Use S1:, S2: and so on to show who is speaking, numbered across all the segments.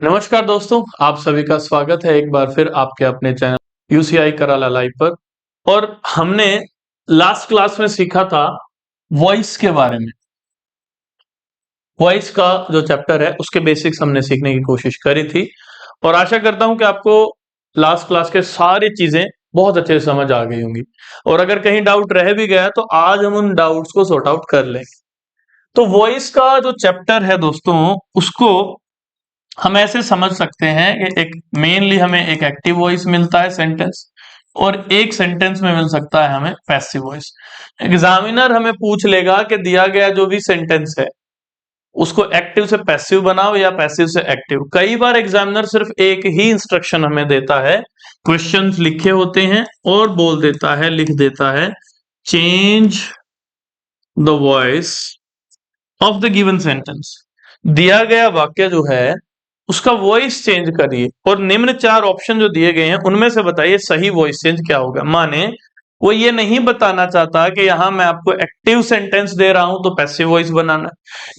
S1: नमस्कार दोस्तों, आप सभी का स्वागत है एक बार फिर आपके अपने चैनल यूसीआई कराला लाइव पर। और हमने लास्ट क्लास में सीखा था वॉइस के बारे में। वॉइस का जो चैप्टर है उसके बेसिक्स हमने सीखने की कोशिश करी थी और आशा करता हूं कि आपको लास्ट क्लास के सारी चीजें बहुत अच्छे से समझ आ गई होंगी। और अगर कहीं डाउट रह भी गया तो आज हम उन डाउट्स को सॉर्ट आउट कर लेंगे। तो वॉइस का जो चैप्टर है दोस्तों, उसको हम ऐसे समझ सकते हैं कि एक मेनली हमें एक एक्टिव वॉइस मिलता है सेंटेंस, और एक सेंटेंस में मिल सकता है हमें पैसिव वॉइस। एग्जामिनर हमें पूछ लेगा कि दिया गया जो भी सेंटेंस है उसको एक्टिव से पैसिव बनाओ या पैसिव से एक्टिव। कई बार एग्जामिनर सिर्फ एक ही इंस्ट्रक्शन हमें देता है, क्वेश्चंस लिखे होते हैं और बोल देता है, लिख देता है, change the voice of the given sentence. दिया गया वाक्य जो है उसका वॉइस चेंज करिए और निम्न चार ऑप्शन जो दिए गए हैं उनमें से बताइए सही वॉइस चेंज क्या होगा। माने वो ये नहीं बताना चाहता कि यहां मैं आपको एक्टिव सेंटेंस दे रहा हूं तो पैसिव वॉइस बनाना,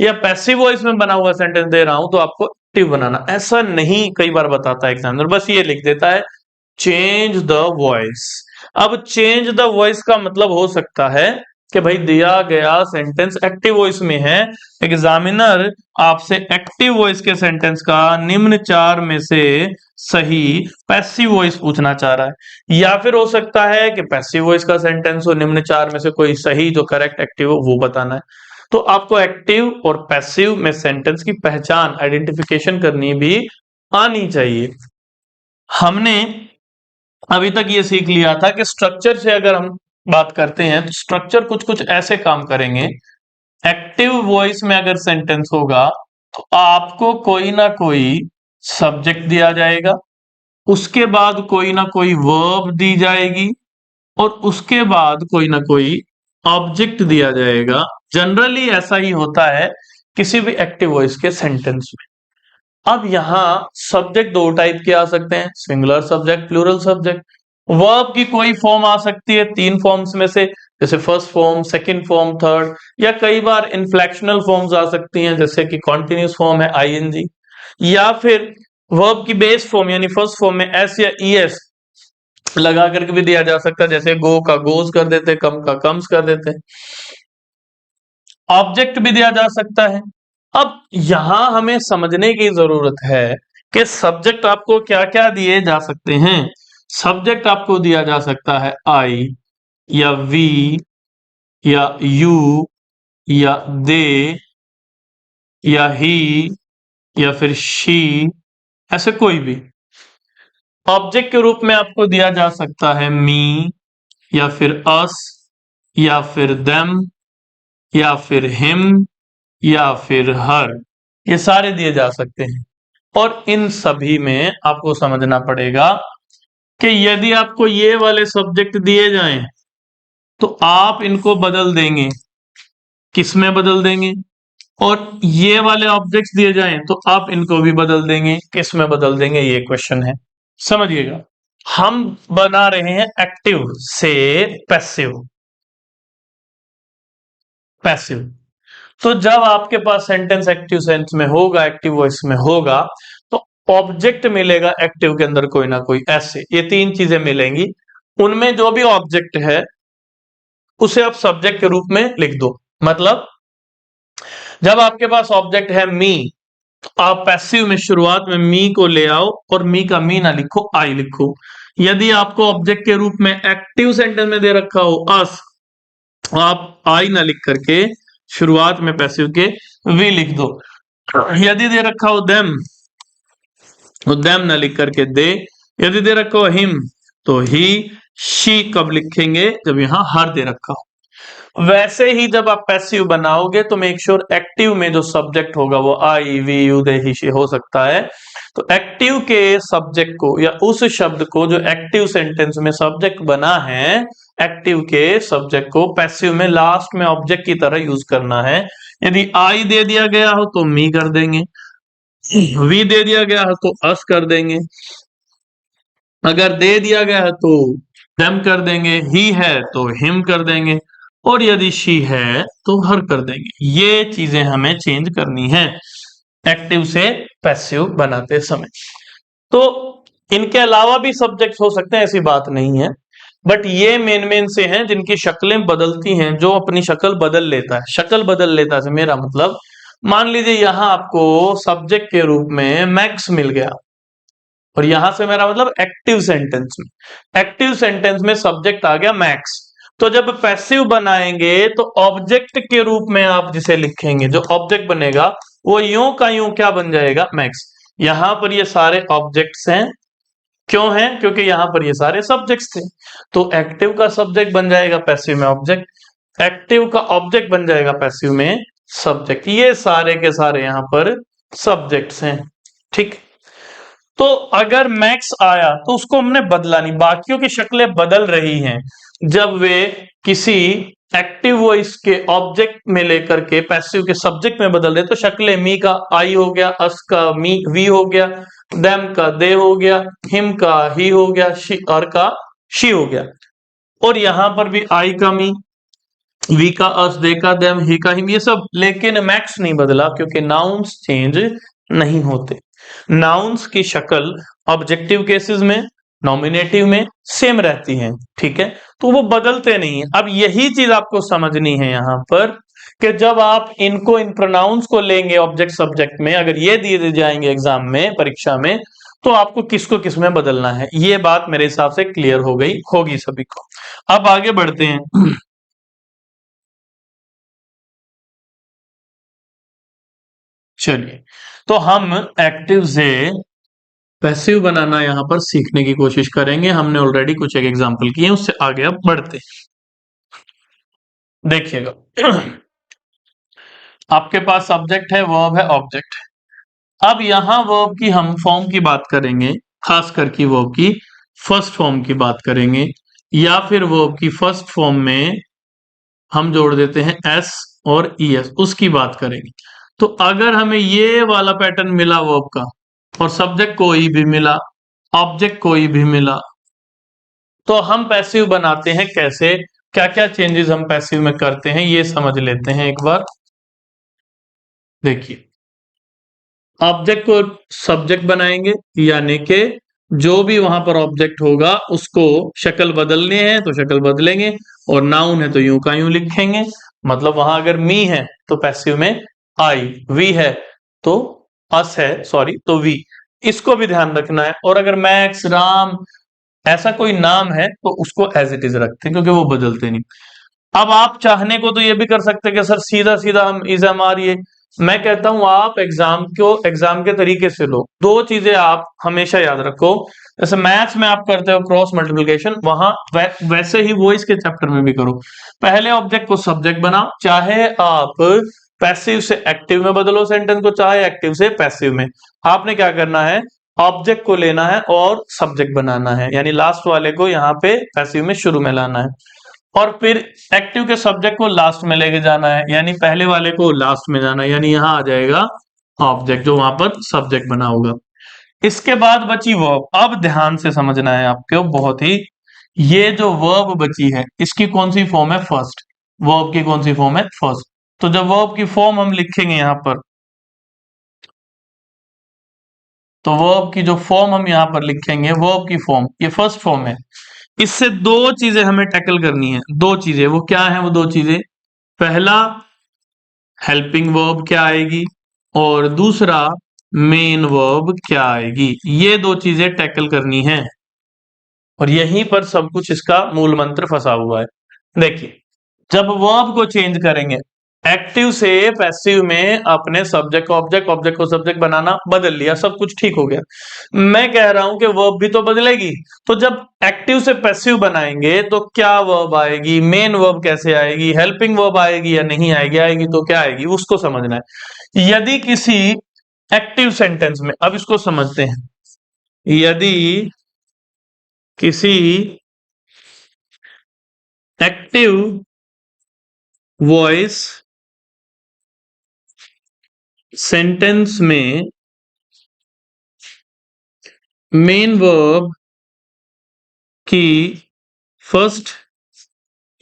S1: या पैसिव वॉइस में बना हुआ सेंटेंस दे रहा हूं तो आपको एक्टिव बनाना। ऐसा नहीं कई बार बताता है एग्जामिनर, बस ये लिख देता है चेंज द वॉइस। अब चेंज द वॉइस का मतलब हो सकता है कि भाई दिया गया सेंटेंस एक्टिव वॉइस में है, एग्जामिनर आपसे एक्टिव वॉइस के सेंटेंस का निम्न चार में से सही पैसिव वॉइस पूछना चाह रहा है। या फिर हो सकता है कि पैसिव वॉइस का सेंटेंस हो, निम्न चार में से कोई सही जो करेक्ट एक्टिव हो वो बताना है। तो आपको एक्टिव और पैसिव में सेंटेंस की पहचान, आइडेंटिफिकेशन करनी भी आनी चाहिए। हमने अभी तक ये सीख लिया था कि स्ट्रक्चर से अगर हम बात करते हैं तो स्ट्रक्चर कुछ कुछ ऐसे काम करेंगे। एक्टिव वॉइस में अगर सेंटेंस होगा तो आपको कोई ना कोई सब्जेक्ट दिया जाएगा, उसके बाद कोई ना कोई वर्ब दी जाएगी और उसके बाद कोई ना कोई ऑब्जेक्ट दिया जाएगा। जनरली ऐसा ही होता है किसी भी एक्टिव वॉइस के सेंटेंस में। अब यहाँ सब्जेक्ट दो टाइप के आ सकते हैं, singular subject, plural subject. Verb की कोई फॉर्म आ सकती है तीन फॉर्म्स में से, जैसे first form, second form, third, या कई बार इनफ्लेक्शनल फॉर्म्स आ सकती हैं जैसे कि कॉन्टिन्यूस फॉर्म है आईएनजी, या फिर वर्ब की बेस फॉर्म यानी फर्स्ट फॉर्म में एस या ईएस लगा करके भी दिया जा सकता है, जैसे गो का गोज कर देते, कम का कम्स कर देते। ऑब्जेक्ट भी दिया जा सकता है। अब यहां हमें समझने की जरूरत है कि सब्जेक्ट आपको क्या क्या दिए जा सकते हैं। सब्जेक्ट आपको दिया जा सकता है आई या वी या यू या दे या ही या फिर शी, ऐसे कोई भी। ऑब्जेक्ट के रूप में आपको दिया जा सकता है मी या फिर अस या फिर देम या फिर हिम या फिर हर, ये सारे दिए जा सकते हैं। और इन सभी में आपको समझना पड़ेगा कि यदि आपको ये वाले सब्जेक्ट दिए जाएं तो आप इनको बदल देंगे, किस में बदल देंगे, और ये वाले ऑब्जेक्ट्स दिए जाएं तो आप इनको भी बदल देंगे, किस में बदल देंगे, ये क्वेश्चन है। समझिएगा, हम बना रहे हैं एक्टिव से पैसिव। पैसिव तो जब आपके पास सेंटेंस एक्टिव सेंस में होगा, एक्टिव वॉइस में होगा, तो ऑब्जेक्ट मिलेगा एक्टिव के अंदर कोई ना कोई, ऐसे ये तीन चीजें मिलेंगी। उनमें जो भी ऑब्जेक्ट है उसे आप सब्जेक्ट के रूप में लिख दो। मतलब जब आपके पास ऑब्जेक्ट है मी, तो आप पैसिव में शुरुआत में मी को ले आओ और मी का मी ना लिखो, आई लिखो। यदि आपको ऑब्जेक्ट के रूप में एक्टिव सेंटेंस में दे रखा हो अस, आप आई ना लिख करके शुरुआत में पैसिव के वी लिख दो। यदि दे रखा हो देम तो देम ना लिख करके दे। यदि दे रखा हो हिम तो ही। शी कब लिखेंगे, जब यहां हर दे रखा हो। वैसे ही जब आप पैसिव बनाओगे तो मेक श्योर एक्टिव में जो सब्जेक्ट होगा वो I we you they he she हो सकता है। तो एक्टिव के सब्जेक्ट को या उस शब्द को जो एक्टिव सेंटेंस में सब्जेक्ट बना है, एक्टिव के सब्जेक्ट को पैसिव में लास्ट में ऑब्जेक्ट की तरह यूज करना है। यदि आई दे दिया गया हो तो मी कर देंगे, वी दे दिया गया हो तो अस कर देंगे, अगर दे दिया गया है तो देम कर देंगे, ही है तो हिम कर देंगे, और यदि शी है तो हर कर देंगे। ये चीजें हमें चेंज करनी है। एक्टिव से पैसिव बनाते समय। तो इनके अलावा भी सब्जेक्ट हो सकते हैं, ऐसी बात नहीं है, बट ये मेन मेन से हैं जिनकी शक्लें बदलती हैं, जो अपनी शक्ल बदल लेता है। शक्ल बदल लेता है मेरा मतलब, मान लीजिए यहां आपको सब्जेक्ट के रूप में मैक्स मिल गया, और यहां से मेरा मतलब एक्टिव सेंटेंस में, एक्टिव सेंटेंस में सब्जेक्ट आ गया मैक्स। तो जब पैसिव बनाएंगे तो ऑब्जेक्ट के रूप में आप जिसे लिखेंगे, जो ऑब्जेक्ट बनेगा वो यूं का यूं क्या बन जाएगा, मैक्स। यहां पर ये सारे ऑब्जेक्ट्स हैं, क्यों है, क्योंकि यहां पर ये सारे सब्जेक्ट्स थे। तो एक्टिव का सब्जेक्ट बन जाएगा पैसिव में ऑब्जेक्ट, एक्टिव का ऑब्जेक्ट बन जाएगा पैसिव में सब्जेक्ट। ये सारे के सारे यहां पर सब्जेक्ट्स हैं, ठीक। तो अगर मैक्स आया तो उसको हमने बदला नहीं, बाकियों की शक्लें बदल रही हैं। जब वे किसी एक्टिव वॉइस के ऑब्जेक्ट में लेकर के पैसिव के सब्जेक्ट में बदल रहे, तो शक्लें मी का आई हो गया, अस का मी वी हो गया, देम का दे हो गया, हिम का ही हो गया, शी और का शी हो गया। और यहां पर भी आई का मी, वी का अस, दे का देम, ही का हिम, ये सब। लेकिन मैक्स नहीं बदला क्योंकि नाउन्स चेंज नहीं होते। नाउन्स की शक्ल ऑब्जेक्टिव केसेस में, नॉमिनेटिव में सेम रहती है, ठीक है, तो वो बदलते नहीं है। अब यही चीज आपको समझनी है यहां पर, कि जब आप इनको, इन प्रोनाउंस को लेंगे ऑब्जेक्ट सब्जेक्ट में, अगर ये दिए जाएंगे एग्जाम में, परीक्षा में, तो आपको किसको किस में बदलना है, ये बात मेरे हिसाब से क्लियर हो गई होगी सभी को। अब आगे बढ़ते हैं। चलिए, तो हम एक्टिव से पैसिव बनाना यहां पर सीखने की कोशिश करेंगे। हमने ऑलरेडी कुछ एक एग्जांपल किए, उससे आगे अब बढ़ते देखिएगा। आपके पास सब्जेक्ट है, वर्ब है, ऑब्जेक्ट है। अब यहां वर्ब की हम फॉर्म की बात करेंगे, खास करके वर्ब की फर्स्ट फॉर्म की बात करेंगे, या फिर वर्ब की फर्स्ट फॉर्म में हम जोड़ देते हैं एस और ई एस, उसकी बात करेंगे। तो अगर हमें ये वाला पैटर्न मिला वर्ब का, और सब्जेक्ट कोई भी मिला, ऑब्जेक्ट कोई भी मिला, तो हम पैसिव बनाते हैं कैसे, क्या क्या चेंजेस हम पैसिव में करते हैं, ये समझ लेते हैं एक बार। देखिए, ऑब्जेक्ट को सब्जेक्ट बनाएंगे, यानी कि जो भी वहां पर ऑब्जेक्ट होगा उसको शक्ल बदलने हैं तो शक्ल बदलेंगे, और नाउन है तो यूं का यूं लिखेंगे। मतलब वहां अगर मी है तो पैसिव में आई, वी है तो अस है, सॉरी, तो वी, इसको भी ध्यान रखना है। और अगर मैक्स, राम, ऐसा कोई नाम है तो उसको एज इट इज रखते हैं, क्योंकि वो बदलते नहीं। अब आप चाहने को तो ये भी कर सकते हैं कि सर सीधा सीधा हम इज एम आर, ये मैं कहता हूं आप एग्जाम को एग्जाम के तरीके से लो। दो चीजें आप हमेशा याद रखो, जैसे मैथ्स में आप करते हो क्रॉस मल्टीप्लिकेशन, वहां वैसे ही वो इसके चैप्टर में भी करो। पहले ऑब्जेक्ट को सब्जेक्ट बनाओ, चाहे आप पैसिव से एक्टिव में बदलो सेंटेंस को, चाहे एक्टिव से पैसिव में। आपने क्या करना है, ऑब्जेक्ट को लेना है और सब्जेक्ट बनाना है, यानी लास्ट वाले को यहाँ पे पैसिव में शुरू में लाना है, और फिर एक्टिव के सब्जेक्ट को लास्ट में लेके जाना है, यानी पहले वाले को लास्ट में जाना है, यानी यहां आ जाएगा ऑब्जेक्ट जो वहां पर सब्जेक्ट बना होगा। इसके बाद बची वर्ब। अब ध्यान से समझना है आपको बहुत ही, ये जो वर्ब बची है इसकी कौन सी फॉर्म है, फर्स्ट। वर्ब की कौन सी फॉर्म है, फर्स्ट। तो जब वर्ब की फॉर्म हम लिखेंगे यहां पर, तो वर्ब की जो फॉर्म हम यहां पर लिखेंगे, वर्ब की फॉर्म, ये फर्स्ट फॉर्म है। इससे दो चीजें हमें टैकल करनी है, दो चीजें, वो क्या है वो दो चीजें, पहला हेल्पिंग वर्ब क्या आएगी, और दूसरा मेन वर्ब क्या आएगी। ये दो चीजें टैकल करनी है, और यहीं पर सब कुछ इसका मूल मंत्र फंसा हुआ है। देखिए, जब वर्ब को चेंज करेंगे, एक्टिव से पैसिव में अपने सब्जेक्ट को ऑब्जेक्ट, ऑब्जेक्ट को सब्जेक्ट बनाना बदल लिया, सब कुछ ठीक हो गया। मैं कह रहा हूं कि वर्ब भी तो बदलेगी। तो जब एक्टिव से पैसिव बनाएंगे तो क्या वर्ब आएगी, मेन वर्ब कैसे आएगी, हेल्पिंग वर्ब आएगी या नहीं आएगी, आएगी तो क्या आएगी, उसको समझना है। यदि किसी एक्टिव सेंटेंस में, अब इसको समझते हैं, यदि किसी एक्टिव वॉइस सेंटेंस में मेन वर्ब की फर्स्ट,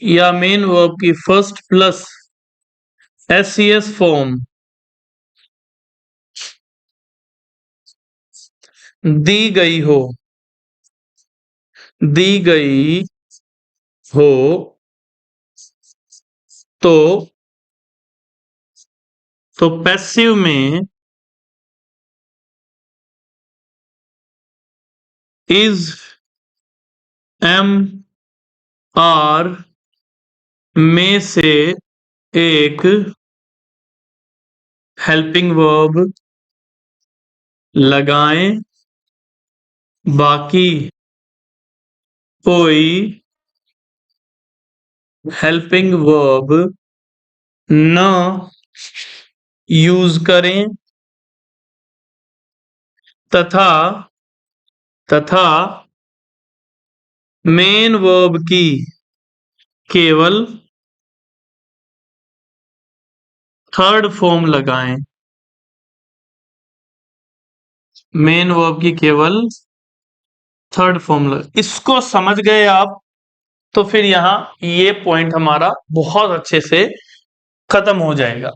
S1: या मेन वर्ब की first plus S C S form दी गई हो, दी गई हो तो पैसिव में इज, एम, आर में से एक हेल्पिंग वर्ब लगाएं, बाकी कोई हेल्पिंग वर्ब न यूज करें, तथा तथा मेन वर्ब की केवल थर्ड फॉर्म लगाएं। मेन वर्ब की केवल थर्ड फॉर्म इसको समझ गए आप, तो फिर यहां ये पॉइंट हमारा बहुत अच्छे से खत्म हो जाएगा।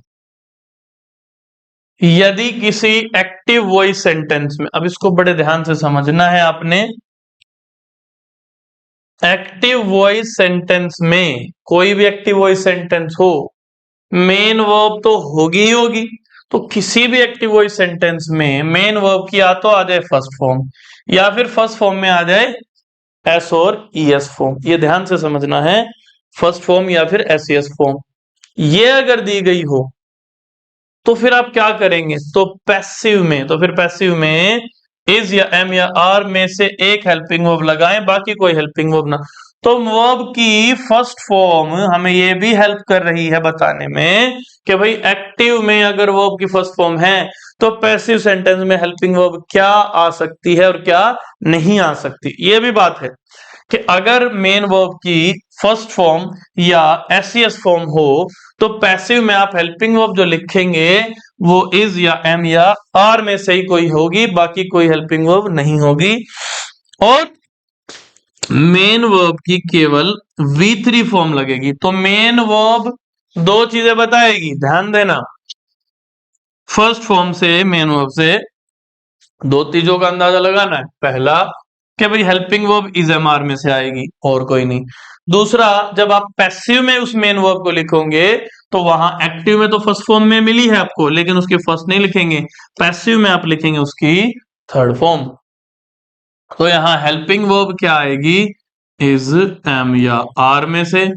S1: यदि किसी एक्टिव वॉइस सेंटेंस में, अब इसको बड़े ध्यान से समझना है आपने, एक्टिव वॉइस सेंटेंस में कोई भी एक्टिव वॉइस सेंटेंस हो, मेन वर्ब तो होगी ही होगी। तो किसी भी एक्टिव वॉइस सेंटेंस में मेन वर्ब की या तो आ जाए फर्स्ट फॉर्म, या फिर फर्स्ट फॉर्म में आ जाए एस और ईएस फॉर्म। ये ध्यान से समझना है, फर्स्ट फॉर्म या फिर एसईएस फॉर्म ये अगर दी गई हो तो फिर आप क्या करेंगे, तो पैसिव में, तो फिर पैसिव में इज या एम या आर में से एक हेल्पिंग वर्ब लगाएं, बाकी कोई हेल्पिंग वर्ब ना। तो वर्ब की फर्स्ट फॉर्म हमें ये भी हेल्प कर रही है बताने में कि भाई एक्टिव में अगर वर्ब की फर्स्ट फॉर्म है तो पैसिव सेंटेंस में हेल्पिंग वर्ब क्या आ सकती है और क्या नहीं आ सकती। ये भी बात है कि अगर मेन वर्ब की फर्स्ट फॉर्म या एसईएस फॉर्म हो तो पैसिव में आप हेल्पिंग वर्ब जो लिखेंगे वो इज या एम या आर में से ही कोई होगी, बाकी कोई हेल्पिंग वर्ब नहीं होगी। और मेन वर्ब की केवल V3 फॉर्म लगेगी। तो मेन वर्ब दो चीजें बताएगी, ध्यान देना। फर्स्ट फॉर्म से, मेन वर्ब से दो चीजों का अंदाजा लगाना है। पहला कि भाई हेल्पिंग वर्ब इज एमआर में से आएगी और कोई नहीं। दूसरा, जब आप पैसिव में उस मेन वर्ब को लिखोगे तो वहां एक्टिव में तो फर्स्ट फॉर्म में मिली है आपको, लेकिन उसकी फर्स्ट नहीं लिखेंगे, पैसिव में आप लिखेंगे उसकी थर्ड फॉर्म। तो यहां हेल्पिंग वर्ब क्या आएगी, इज, एम या आर में से,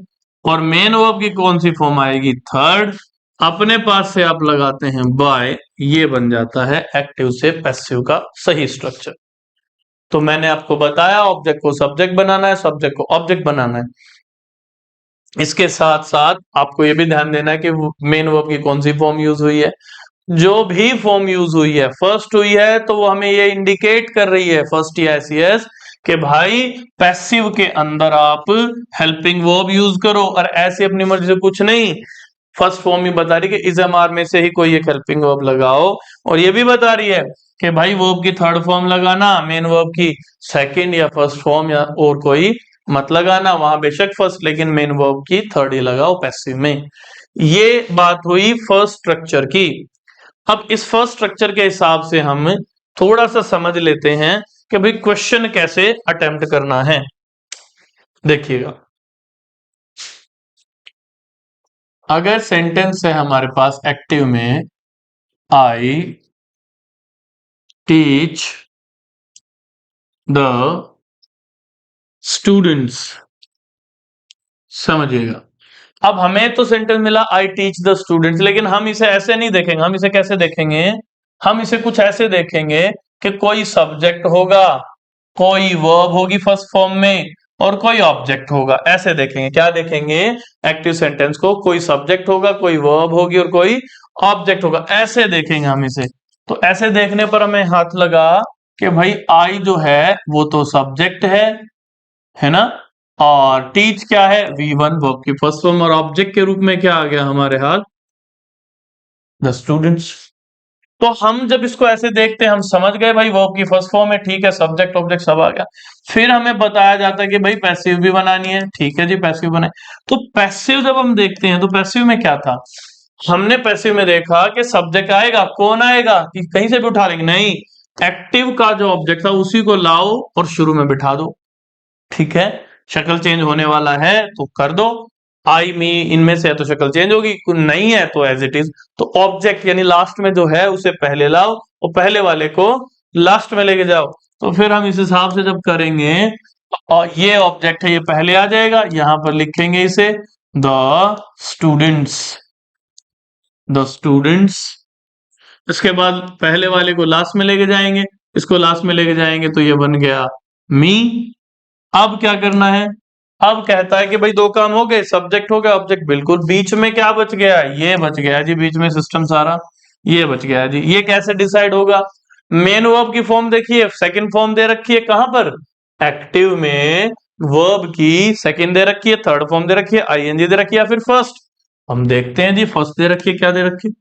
S1: और मेन वर्ब की कौन सी फॉर्म आएगी, थर्ड। अपने पास से आप लगाते हैं बाय, ये बन जाता है एक्टिव से पैसिव का सही स्ट्रक्चर। तो मैंने आपको बताया ऑब्जेक्ट को सब्जेक्ट बनाना है, सब्जेक्ट को ऑब्जेक्ट बनाना है। इसके साथ साथ आपको यह भी ध्यान देना है कि मेन वर्ब की कौन सी फॉर्म यूज हुई है। जो भी फॉर्म यूज हुई है, फर्स्ट हुई है तो वो हमें ये इंडिकेट कर रही है, फर्स्ट या एसईएस, कि भाई पैसिव के अंदर आप हेल्पिंग वर्ब यूज करो, और ऐसे अपनी मर्जी से कुछ नहीं। फर्स्ट फॉर्म ही बता रही कि इज एम आर में से ही कोई एक हेल्पिंग वर्ब लगाओ, और ये भी बता रही है कि भाई वर्ब की थर्ड फॉर्म लगाना, मेन वर्ब की सेकंड या फर्स्ट फॉर्म या और कोई मत लगाना, वहां बेशक फर्स्ट लेकिन मेन वर्ब की थर्ड ही लगाओ पैसिव में। ये बात हुई फर्स्ट स्ट्रक्चर की। अब इस फर्स्ट स्ट्रक्चर के हिसाब से हम थोड़ा सा समझ लेते हैं कि भाई क्वेश्चन कैसे अटेम्प्ट करना है। देखिएगा, अगर सेंटेंस है हमारे पास एक्टिव में, आई टीच द स्टूडेंट्स, समझिएगा। अब हमें तो सेंटेंस मिला आई टीच द स्टूडेंट्स, लेकिन हम इसे ऐसे नहीं देखेंगे। हम इसे कैसे देखेंगे, हम इसे कुछ ऐसे देखेंगे कि कोई सब्जेक्ट होगा, कोई वर्ब होगी फर्स्ट फॉर्म में, और कोई ऑब्जेक्ट होगा। ऐसे देखेंगे, क्या देखेंगे, एक्टिव सेंटेंस को कोई सब्जेक्ट होगा, कोई वर्ब होगी और कोई ऑब्जेक्ट होगा, ऐसे देखेंगे हम इसे। तो ऐसे देखने पर हमें हाथ लगा कि भाई आई जो है वो तो सब्जेक्ट है ना, और टीच क्या है, V1 वर्ब की फर्स्ट फॉर्म, और ऑब्जेक्ट के रूप में क्या आ गया हमारे हाथ, द स्टूडेंट्स। तो हम जब इसको ऐसे देखते हैं हम समझ गए भाई वर्ब की फर्स्ट फॉर्म है, ठीक है, सब्जेक्ट ऑब्जेक्ट सब आ गया। फिर हमें बताया जाता है कि भाई पैसिव भी बनानी है, ठीक है जी, पैसिव बनाए। तो पैसिव जब हम देखते हैं तो पैसिव में क्या था, हमने पैसिव में देखा कि सब्जेक्ट आएगा, कौन आएगा, कि कहीं से भी उठा लेंगे, नहीं, एक्टिव का जो ऑब्जेक्ट था उसी को लाओ और शुरू में बिठा दो। ठीक है, शक्ल चेंज होने वाला है तो कर दो। आई मी इनमें से है तो शक्ल चेंज होगी, नहीं है तो एज इट इज। तो ऑब्जेक्ट यानी लास्ट में जो है उसे पहले लाओ और पहले वाले को लास्ट में लेके जाओ। तो फिर हम इस हिसाब से जब करेंगे, और ये ऑब्जेक्ट है ये पहले आ जाएगा, यहां पर लिखेंगे इसे द स्टूडेंट्स, द स्टूडेंट्स। इसके बाद पहले वाले को लास्ट में लेके जाएंगे, इसको लास्ट में लेके जाएंगे तो ये बन गया मी। अब क्या करना है, अब कहता है कि भाई दो काम हो गए, सब्जेक्ट हो गया, ऑब्जेक्ट बिल्कुल। बीच में क्या बच गया, ये बच गया जी, बीच में सिस्टम सारा ये बच गया जी। ये कैसे डिसाइड होगा, मेन वर्ब की फॉर्म देखिए, सेकंड फॉर्म दे रखी है कहां पर, एक्टिव में वर्ब की सेकंड दे रखी है, थर्ड फॉर्म दे रखी है, आईएनजी दे रखी है, या फिर फर्स्ट। हम देखते हैं जी, फर्स्ट दे रखी है, क्या दे रखी है,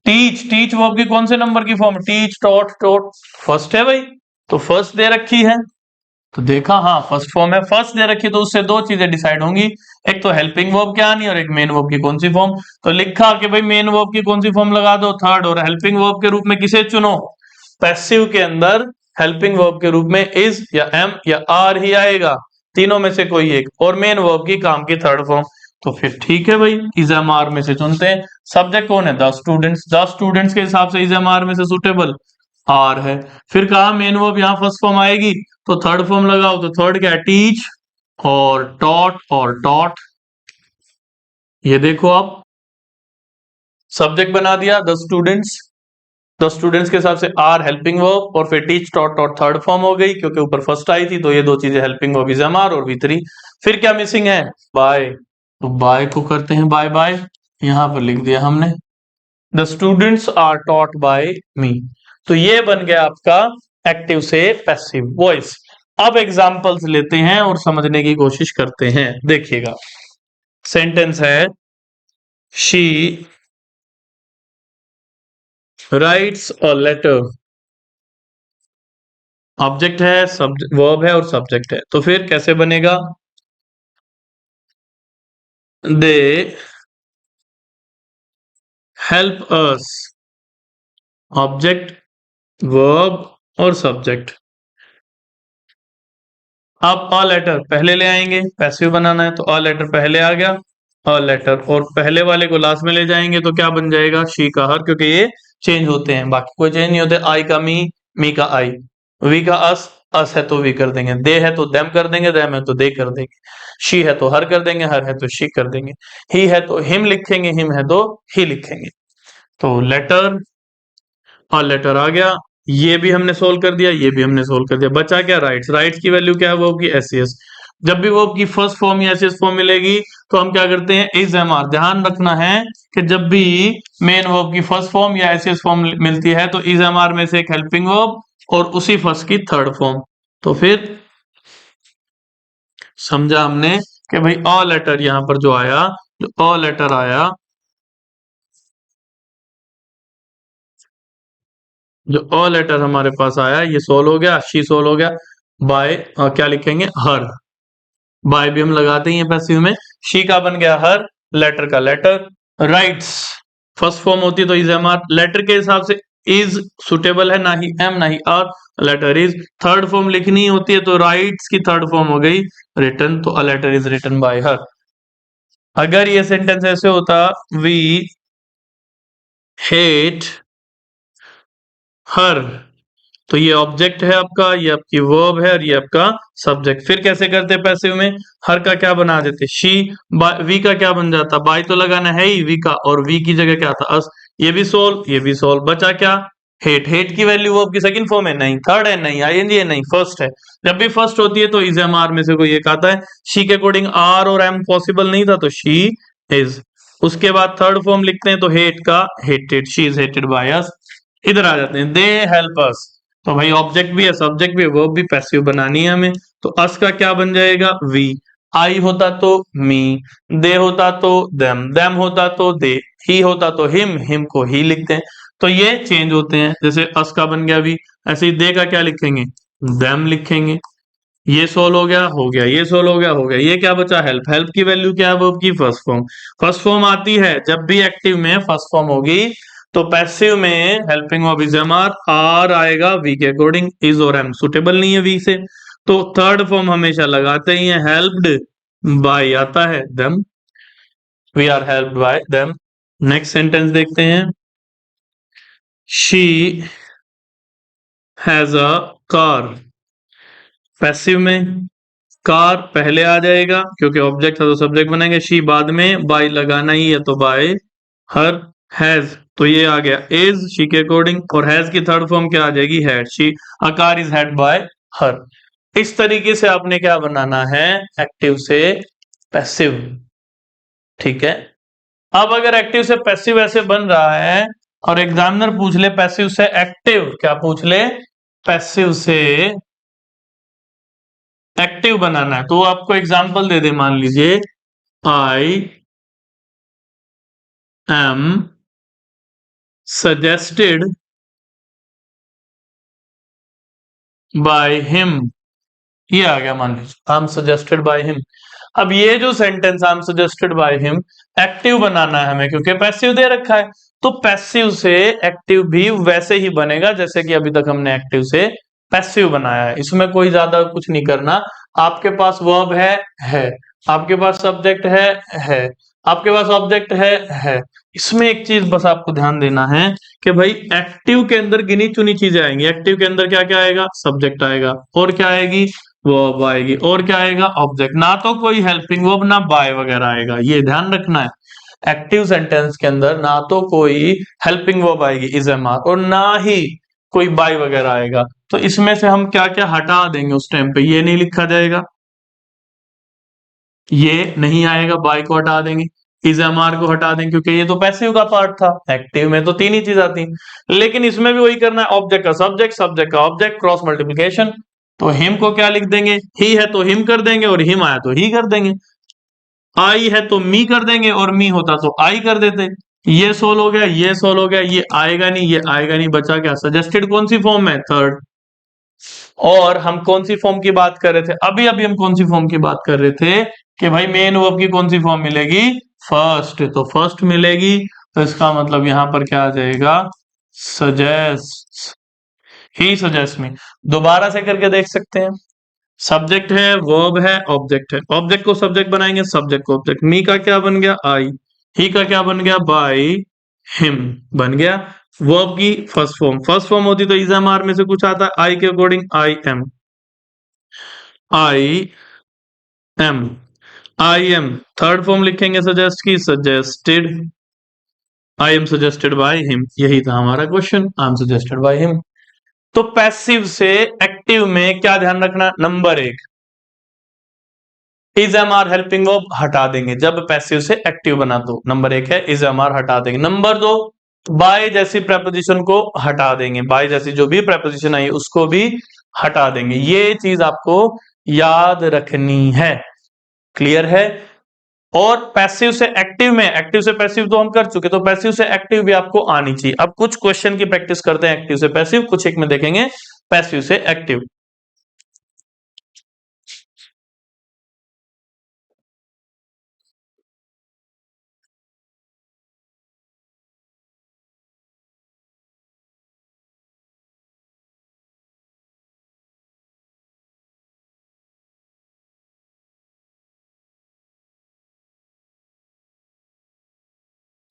S1: टीच। टीच वर्ब की कौन से नंबर की form, teach, taught, taught, first है भाई, तो फर्स्ट दे रखी है। तो देखा, हाँ फर्स्ट फॉर्म है, फर्स्ट दे रखी, तो उससे दो चीजें डिसाइड होंगी, एक तो हेल्पिंग वर्ब क्या आनी और एक मेन वर्ब की कौन सी फॉर्म। तो लिखा कि भाई मेन वर्ब की कौन सी फॉर्म लगा दो, थर्ड, और हेल्पिंग वर्ब के रूप में किसे चुनो, पैसिव के अंदर हेल्पिंग वर्ब के रूप में इज या एम या आर ही आएगा, तीनों में से कोई एक, और मेन वर्ब की काम की थर्ड फॉर्म। तो फिर ठीक है भाई, इज एम आर में से चुनते हैं। सब्जेक्ट कौन है, द स्टूडेंट्स, द स्टूडेंट्स के हिसाब से इज एम आर में से सुटेबल आर है। फिर कहा मेन वर्ब यहाँ फर्स्ट फॉर्म आएगी, तो थर्ड फॉर्म लगाओ, तो थर्ड क्या है, टीच और टॉट और टॉट। ये देखो आप, सब्जेक्ट बना दिया द स्टूडेंट्स, द स्टूडेंट्स के हिसाब से आर हेल्पिंग वर्ब, और फिर teach taught taught third form हो गई क्योंकि ऊपर फर्स्ट आई थी, तो ये दो चीजें helping verb is am are और वी थ्री। फिर क्या मिसिंग है, बाय, तो बाय को करते हैं बाय बाय, यहां पर लिख दिया हमने the students are taught by me. तो ये बन गया आपका एक्टिव से पैसिव वॉइस। अब एग्जांपल्स लेते हैं और समझने की कोशिश करते हैं, देखिएगा। सेंटेंस है she writes a letter, object है, वर्ब है और सब्जेक्ट है, तो फिर कैसे बनेगा, they help us, object, verb और सब्जेक्ट। आप अ लेटर पहले ले आएंगे, पैसिव बनाना है तो अ लेटर पहले आ गया, अ लेटर, और पहले वाले को लास्ट में ले जाएंगे तो क्या बन जाएगा, शी का हर, क्योंकि ये चेंज होते हैं, बाकी कोई चेंज नहीं होते। आई का मी का आई, वी का अस है तो वी कर देंगे, दे है तो देम कर देंगे, देम है तो दे कर देंगे, शी है तो हर कर देंगे, हर है तो शी कर देंगे, ही है तो हिम लिखेंगे, हिम है तो ही लिखेंगे। तो लेटर, और लेटर आ गया, ये भी हमने सोल्व कर दिया, ये भी हमने सोल्व कर दिया, बचा क्या, राइट्स। राइट्स की वैल्यू क्या है, वो की एस सी एस। जब भी वो की फर्स्ट फॉर्म या एस फॉर्म मिलेगी तो हम क्या करते हैं, इज एम आर। ध्यान रखना है कि जब भी मेन वर्ब की फर्स्ट फॉर्म या एस फॉर्म मिलती है तो इज एम आर में से एक हेल्पिंग वर्ब और उसी फर्स्ट की थर्ड फॉर्म। तो फिर समझा हमने कि भाई अ लेटर यहां पर जो आया, जो अ लेटर आया, जो अ लेटर हमारे पास आया ये सोल्व हो गया, शी सोल्व हो गया, बाय क्या लिखेंगे, हर। बाय भी हम लगाते ही हैं पैसिव में, शी का बन गया हर, लेटर का लेटर। राइट्स फर्स्ट फॉर्म होती है तो इज एम आर, लेटर के हिसाब से इज सुटेबल है, ना ही एम ना ही are, later is. Third form लिखनी होती है तो राइट्स की थर्ड फॉर्म हो गई रिटन, तो a letter is written by her. अगर ये सेंटेंस ऐसे होता, वी हेट हर, तो ये ऑब्जेक्ट है आपका, ये आपकी वर्ब है और ये आपका सब्जेक्ट। फिर कैसे करते पैसिव में, हर का क्या बना देते, शी, वी का क्या बन जाता, बाय तो लगाना है ही वी का, और वी की जगह क्या था, अस। ये भी सोल्व, ये भी सोल्व, बचा क्या, हेट। हेट की वैल्यू वर्ब की सेकंड फॉर्म है, नहीं थर्ड है, नहीं आईएनजी है, नहीं फर्स्ट है। जब भी फर्स्ट होती है तो इज एम आर में से कोई एक आता है, शी के अकॉर्डिंग आर और एम पॉसिबल नहीं था तो शी इज। उसके बाद थर्ड फॉर्म लिखते हैं तो हेट का hated, she is hated by us. इधर आ जाते हैं, दे हेल्प अस, तो भाई ऑब्जेक्ट भी है, सब्जेक्ट भी है, वर्ब भी, पैसिव बनानी है हमें, तो अस का क्या बन जाएगा, वी। आई होता तो मी, दे होता तो देम, देम होता तो दे, ही होता तो हिम, हिम को ही लिखते हैं। तो ये चेंज होते हैं, जैसे अस का बन गया वी, ऐसे ही दे का क्या लिखेंगे, देम लिखेंगे। ये सोल्व हो गया, ये सोल्व हो गया, ये क्या बचा, हेल्प। हेल्प की वैल्यू क्या है, वर्ब की फर्स्ट फॉर्म। फर्स्ट फॉर्म आती है जब भी एक्टिव में फर्स्ट फॉर्म होगी तो पैसिव में helping verb is am are आएगा वी के अकॉर्डिंग, इज और एम सुटेबल नहीं है वी से, तो थर्ड फॉर्म हमेशा लगाते ही है, हेल्प्ड बाय आता है them, we are helped by them. Next sentence देखते हैं, she has a car, passive में कार पहले आ जाएगा क्योंकि ऑब्जेक्ट है तो सब्जेक्ट बनाएंगे, शी बाद में, बाय लगाना ही है तो बाय, हर हैज तो ये आ गया इज शी के अकॉर्डिंग, और हैज की थर्ड फॉर्म क्या आ जाएगी, had, she a car is had bye हर। इस तरीके से आपने क्या बनाना है, एक्टिव से पैसिव। ठीक है, अब अगर एक्टिव से पैसिव ऐसे बन रहा है और एग्जामिनर पूछ ले पैसिव से एक्टिव, क्या पूछ ले, पैसिव से एक्टिव बनाना है, तो आपको एग्जाम्पल दे दे, मान लीजिए I am suggested by him, ये आ गया, मान लीजिए I am suggested by him. अब ये जो sentence I am suggested by him active बनाना है हमें क्योंकि पैसिव दे रखा है, तो पैसिव से एक्टिव भी वैसे ही बनेगा जैसे कि अभी तक हमने एक्टिव से पैसिव बनाया है, इसमें कोई ज्यादा कुछ नहीं करना। आपके पास वर्ब है, आपके पास सब्जेक्ट है, आपके पास ऑब्जेक्ट है। इसमें एक चीज बस आपको ध्यान देना है कि भाई एक्टिव के अंदर गिनी चुनी चीजें आएंगी, एक्टिव के अंदर क्या क्या आएगा, सब्जेक्ट आएगा, और क्या आएगी, वर्ब आएगी, और क्या आएगा, ऑब्जेक्ट, ना तो कोई हेल्पिंग वर्ब ना बाय वगैरह आएगा, ये ध्यान रखना है। एक्टिव सेंटेंस के अंदर ना तो कोई हेल्पिंग वर्ब आएगी इज एम आर, और ना ही कोई बाय वगैरह आएगा, तो इसमें से हम क्या क्या हटा देंगे उस टाइम पे, ये नहीं लिखा जाएगा, ये नहीं आएगा, बाय को हटा देंगे, इज एम आर को हटा देंगे क्योंकि ये तो पैसिव का पार्ट था, एक्टिव में तो तीन ही चीज आती, लेकिन इसमें भी वही करना है, ऑब्जेक्ट का सब्जेक्ट, सब्जेक्ट का ऑब्जेक्ट, क्रॉस मल्टीप्लिकेशन, तो हिम को क्या लिख देंगे, ही है तो हिम कर देंगे, और हिम आया तो ही कर देंगे, आई है तो मी कर देंगे, और मी होता तो आई कर देते। ये सोल्व हो गया, ये सोल्व हो गया, ये आएगा नहीं, ये आएगा नहीं, बचा क्या, सजेस्टेड कौन सी फॉर्म है, थर्ड। और हम कौन सी फॉर्म की बात कर रहे थे, अभी अभी हम कौन सी फॉर्म की बात कर रहे थे कि भाई मेन वर्ब की कौन सी फॉर्म मिलेगी, फर्स्ट, तो फर्स्ट मिलेगी, तो इसका मतलब यहां पर क्या आ जाएगा, सजेस्ट, ही सजेस्ट में। दोबारा से करके देख सकते हैं, सब्जेक्ट है, वर्ब है, ऑब्जेक्ट है, ऑब्जेक्ट को सब्जेक्ट बनाएंगे, सब्जेक्ट को ऑब्जेक्ट, मी का क्या बन गया, आई, ही का क्या बन गया, बाय हिम बन गया। वर्ब की फर्स्ट फॉर्म, फर्स्ट फॉर्म होती तो इज एम आर में से कुछ आता है, आई के according I am, I am, I am, third form लिखेंगे सजेस्ट की, suggested, I am suggested by him, यही था हमारा question, I am suggested by him. तो पैसिव से एक्टिव में क्या ध्यान रखना, नंबर एक, is am are helping verb हटा देंगे जब पैसिव से एक्टिव बना, तो नंबर एक है इज एम आर हटा देंगे। नंबर दो, बाय जैसी प्रपोजिशन को हटा देंगे, बाय जैसी जो भी प्रपोजिशन आई उसको भी हटा देंगे, ये चीज आपको याद रखनी है, क्लियर है। और पैसिव से एक्टिव में, एक्टिव से पैसिव तो हम कर चुके, तो पैसिव से एक्टिव भी आपको आनी चाहिए। अब कुछ क्वेश्चन की प्रैक्टिस करते हैं एक्टिव से पैसिव, कुछ एक में देखेंगे पैसिव से active.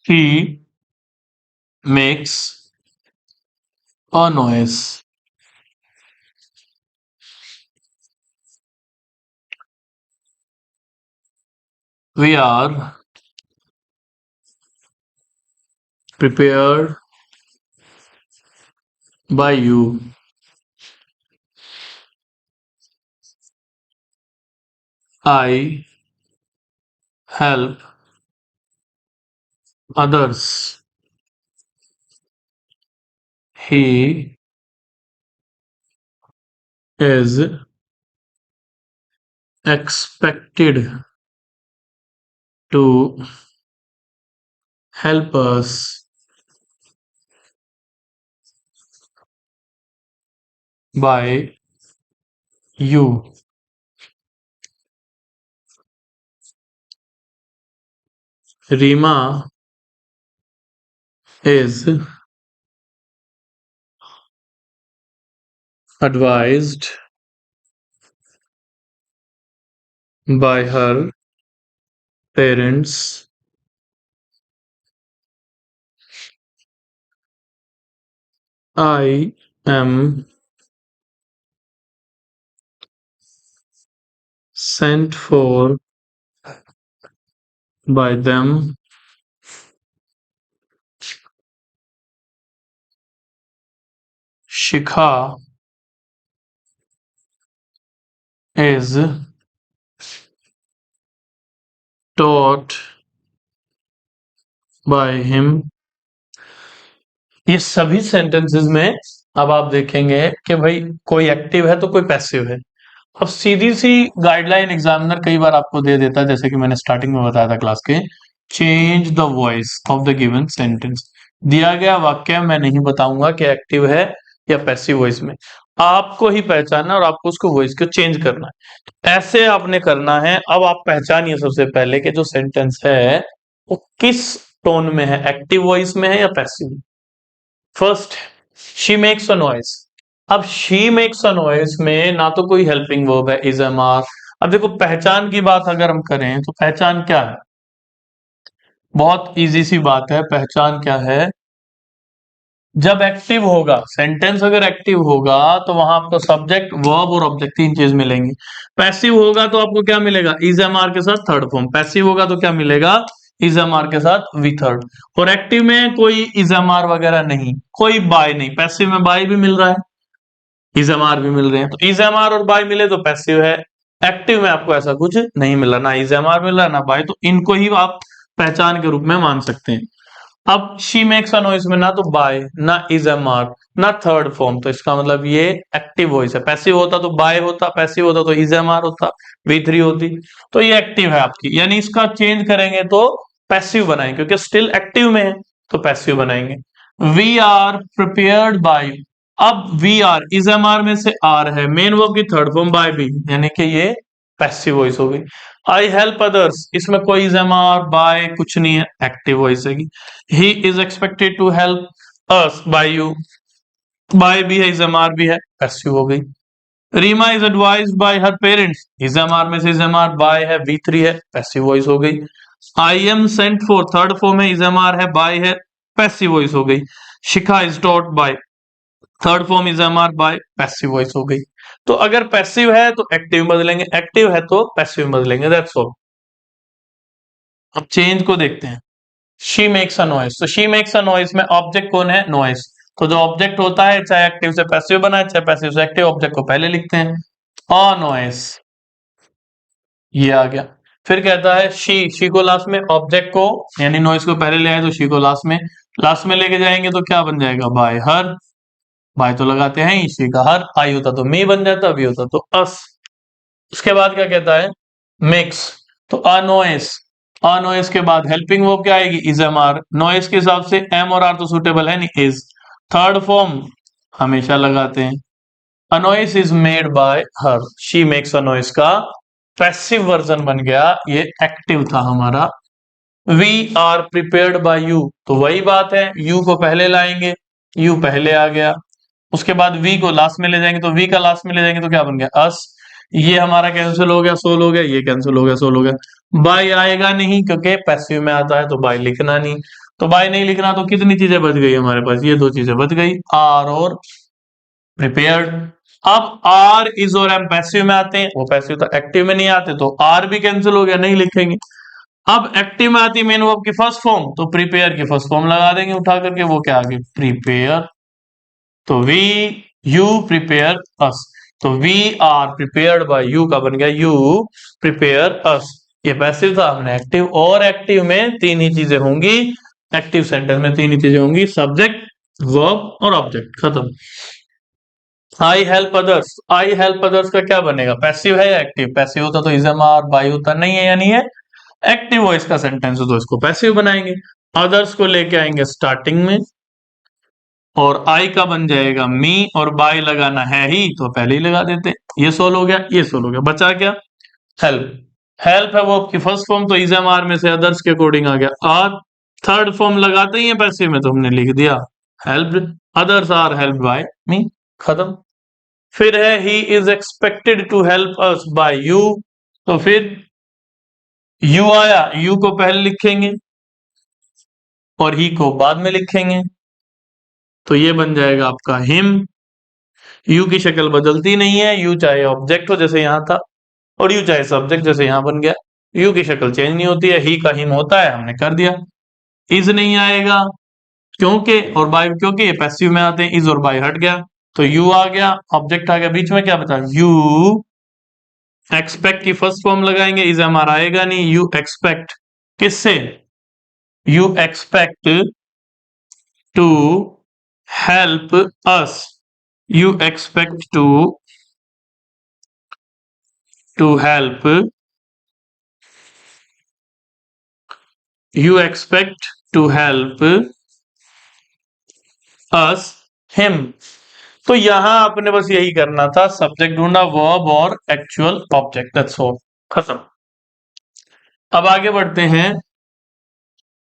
S1: He makes a noise. We are prepared by you. I help others. He is expected to help us by you. Reema is advised by her parents I am sent for by them Shikha is taught by him। ये सभी sentences में अब आप देखेंगे कि भाई कोई active है तो कोई पैसिव है। अब सीधी सी गाइडलाइन एग्जामिनर कई बार आपको दे देता है, जैसे कि मैंने स्टार्टिंग में बताया था क्लास के, change the voice of the given sentence. दिया गया वाक्य मैं नहीं बताऊंगा कि एक्टिव है या पैसिव वॉइस में, आपको ही पहचानना और आपको उसको वॉइस को चेंज करना है। ऐसे आपने करना है। अब आप पहचानिए सबसे पहले कि जो सेंटेंस है वो किस टोन में है, एक्टिव वॉइस में है या passive. First, she makes a noise. अब शी मेक्स अ नॉइस में ना तो कोई हेल्पिंग वर्ब है, इज एम आर। अब देखो पहचान की बात अगर हम करें तो पहचान क्या है, बहुत इजी सी बात है। पहचान क्या है, जब एक्टिव होगा सेंटेंस, अगर एक्टिव होगा तो वहां आपको सब्जेक्ट वर्ब और ऑब्जेक्ट तीन चीज मिलेंगी। पैसिव होगा तो आपको क्या मिलेगा, इज एम आर के साथ थर्ड फॉर्म। पैसिव होगा तो क्या मिलेगा, इज एम आर के साथ वी थर्ड। और एक्टिव में कोई इज एम आर वगैरह नहीं, कोई बाय नहीं। पैसिव में बाय भी मिल रहा है, इज एम आर भी मिल रहे हैं, तो इज एम आर और बाय मिले तो पैसिव है। एक्टिव में आपको ऐसा कुछ नहीं मिला, ना इज एम आर मिल रहा है ना बाय, तो इनको ही आप पहचान के रूप में मान सकते हैं। अब शी मेक्स अ नॉइस में ना तो बाय ना इज एम आर ना थर्ड फॉर्म, तो इसका मतलब ये एक्टिव वॉइस है। पैसिव होता तो बाय होता, पैसिव होता तो इज एम आर होता, वी थ्री होती। तो ये एक्टिव है आपकी, यानी इसका चेंज करेंगे तो पैसिव बनाएंगे, क्योंकि स्टिल एक्टिव में है तो पैसिव बनाएंगे। वी आर प्रिपेयर्ड बाय, अब we are is am are में से आर है, मेन वर्ब की थर्ड फॉर्म बाय बी, यानी कि ये पैसिव वॉइस हो गई। आई हेल्प अदर्स, इसमें कोई इज एम आर बाय कुछ नहीं है, एक्टिव वॉइस है। He is expected to help us by you, by भी है, इज एम आर भी है, पैसिव हो गई। Reema is advise by her parents, is am are में से इज एम आर बाय है, वी थ्री है, पैसिव वॉइस हो गई। I am sent for third form है, इज एम आर है, बाय है, पैसिव वॉइस हो गई। Shikha is taught by, third form is am are by, passive voice हो गई। तो अगर पैसिव है तो एक्टिव बदलेंगे, एक्टिव है तो पैसिव बदलेंगे, दैट्स ऑल। अब चेंज को देखते हैं। शी मेक्स अ नॉइस, तो शी मेक्स अ नॉइस में ऑब्जेक्ट कौन है, नॉइस। तो जो ऑब्जेक्ट होता है चाहे एक्टिव से पैसिव बना है चाहे पैसिव से एक्टिव, ऑब्जेक्ट को पहले लिखते हैं। अ नॉइस, ये आ गया। फिर कहता है शी को लास्ट में, ऑब्जेक्ट को यानी नॉइस को पहले ले आए तो शी को लास्ट में लेके जाएंगे तो क्या बन जाएगा, बाय हर। बाय तो लगाते हैं ही, शी का हर, आई होता तो मी बन जाता, वी होता तो अस। उसके बाद क्या कहता है, मिक्स, तो अनोइस। अनोइस के बाद हेल्पिंग वर्ब क्या आएगी, इज एम आर। नॉइस के हिसाब से एम और आर तो सुटेबल है नहीं, इज। थर्ड फॉर्म हमेशा लगाते हैं। A noise is made by her, she makes a noise का पैसिव वर्जन बन गया, ये एक्टिव था हमारा। We are prepared by you, तो वही बात है, यू को पहले लाएंगे, यू पहले आ गया। उसके बाद वी को लास्ट में ले जाएंगे, तो वी का लास्ट में ले जाएंगे तो क्या बन गया, अस। ये हमारा कैंसिल हो गया, सोल हो गया, ये कैंसिल हो गया, सोल हो गया। बाय आएगा नहीं क्योंकि पैसिव में आता है, तो बाय लिखना नहीं। तो बाय नहीं लिखना, तो कितनी चीजें बच गई हमारे पास, ये दो चीजें बच गई, आर और प्रिपेयर्ड। अब आर इज और एम पैसिव में आते हैं, वो पैसिव तो एक्टिव में नहीं आते, तो आर भी कैंसिल हो गया, नहीं लिखेंगे। अब एक्टिव में आती है मेन वर्ब की फर्स्ट फॉर्म, तो प्रिपेयर की फर्स्ट फॉर्म लगा देंगे उठा करके, वो क्या आ गई, प्रिपेयर। तो वी यू प्रिपेयर अस, तो we are prepared by you का बन गया यू प्रिपेयर अस। ये पैसिव था, हमने एक्टिव, और एक्टिव में तीन ही चीजें होंगी, एक्टिव सेंटेंस में तीन ही चीजें होंगी, सब्जेक्ट वर्ब और ऑब्जेक्ट, खत्म। I help others, I help others का क्या बनेगा, पैसिव है या एक्टिव, पैसिव होता तो इज एम आर, बाय होता नहीं है, यानी है एक्टिव वॉइस का सेंटेंस हो तो इसको पैसिव बनाएंगे। अदर्स को लेके आएंगे स्टार्टिंग में, और आई का बन जाएगा मी, और बाय लगाना है ही तो पहले ही लगा देते। ये सोल्व हो गया, ये सोल्व हो गया, बचा क्या, हेल्प। हेल्प है वो आपकी फर्स्ट फॉर्म, तो इज एम आर में से अदर्स के अकॉर्डिंग आ गया आर। थर्ड फॉर्म लगाते ही है पैसिव में, तो हमने लिख दिया helped, others are helped by me, खत्म। फिर है he is expected to help us by you, तो फिर यू आया, यू को पहले लिखेंगे और ही को बाद में लिखेंगे, तो ये बन जाएगा आपका हिम। यू की शक्ल बदलती नहीं है, यू चाहे ऑब्जेक्ट हो जैसे यहां था, और यू चाहे सब्जेक्ट जैसे यहां बन गया, यू की शक्ल चेंज नहीं होती है। ही का हिम होता है, हमने कर दिया। इज नहीं आएगा क्योंकि, और बाय क्योंकि ये पैसिव में आते हैं, इज और बाय हट गया, तो यू आ गया, ऑब्जेक्ट आ गया, बीच में क्या बचा, यू एक्सपेक्ट की फर्स्ट फॉर्म लगाएंगे, इज हमारा आएगा नहीं, यू एक्सपेक्ट किससे, you expect to help us, you expect to help, you expect to help us him. तो यहां आपने बस यही करना था, सब्जेक्ट ढूंढा, वर्ब और एक्चुअल ऑब्जेक्ट, दैट्स ऑल, खत्म। अब आगे बढ़ते हैं।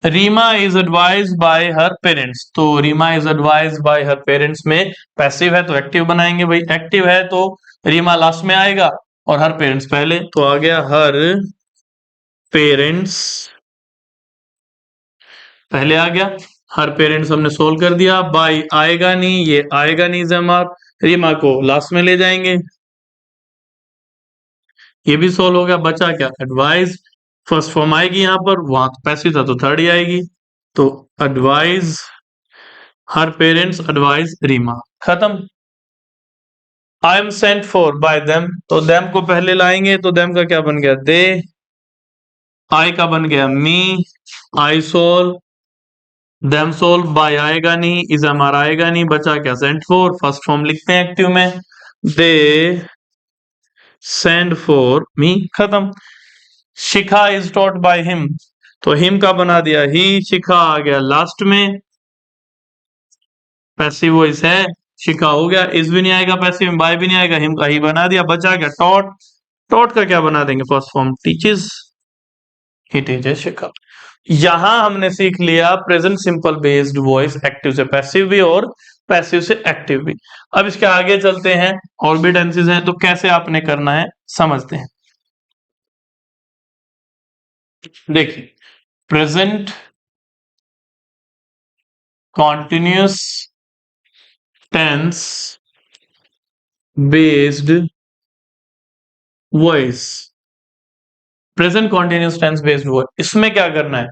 S1: Reema is advise by her parents, तो Reema is advise by her parents में पैसिव है तो एक्टिव बनाएंगे भाई, एक्टिव है तो रीमा लास्ट में आएगा और हर पेरेंट्स पहले, तो आ गया हर पेरेंट्स पहले आ गया, हर पेरेंट्स हमने सोल्व कर दिया। बाय आएगा नहीं, ये आएगा नहीं, जमा रीमा को लास्ट में ले जाएंगे, ये भी सोल्व हो गया। बचा क्या, एडवाइज, फर्स्ट फॉर्म आएगी यहां पर, वहां तो पैसिव था तो थर्ड ही आएगी, तो एडवाइज हर पेरेंट्स, एडवाइज रीमा, खत्म। आई am sent for bye them, तो देम को पहले लाएंगे, तो देम का क्या बन गया, दे, आई का बन गया मी, आई सोल्व, देम सोल्व, बाय आएगा नहीं, इज हमारा आएगा नहीं, बचा क्या, सेंट फॉर, फर्स्ट फॉर्म लिखते हैं एक्टिव में, दे सेंड फॉर मी, खत्म। शिखा इज टॉट बाय हिम, तो हिम का बना दिया ही, शिखा आ गया लास्ट में, पैसिव वॉइस है, शिखा हो गया, इस भी नहीं आएगा पैसिव में, बाय भी नहीं आएगा, हिम का ही बना दिया, बचा गया टॉट, टॉट का क्या बना देंगे, first form teaches, he teaches Shikha. यहां हमने सीख लिया present simple based voice, active से पैसिव भी और पैसिव से एक्टिव भी। अब इसके आगे चलते हैं, और भी टेंसेस हैं, तो कैसे आपने करना है समझते हैं। देखिए, present continuous tense based voice, present continuous tense based voice, इसमें क्या करना है,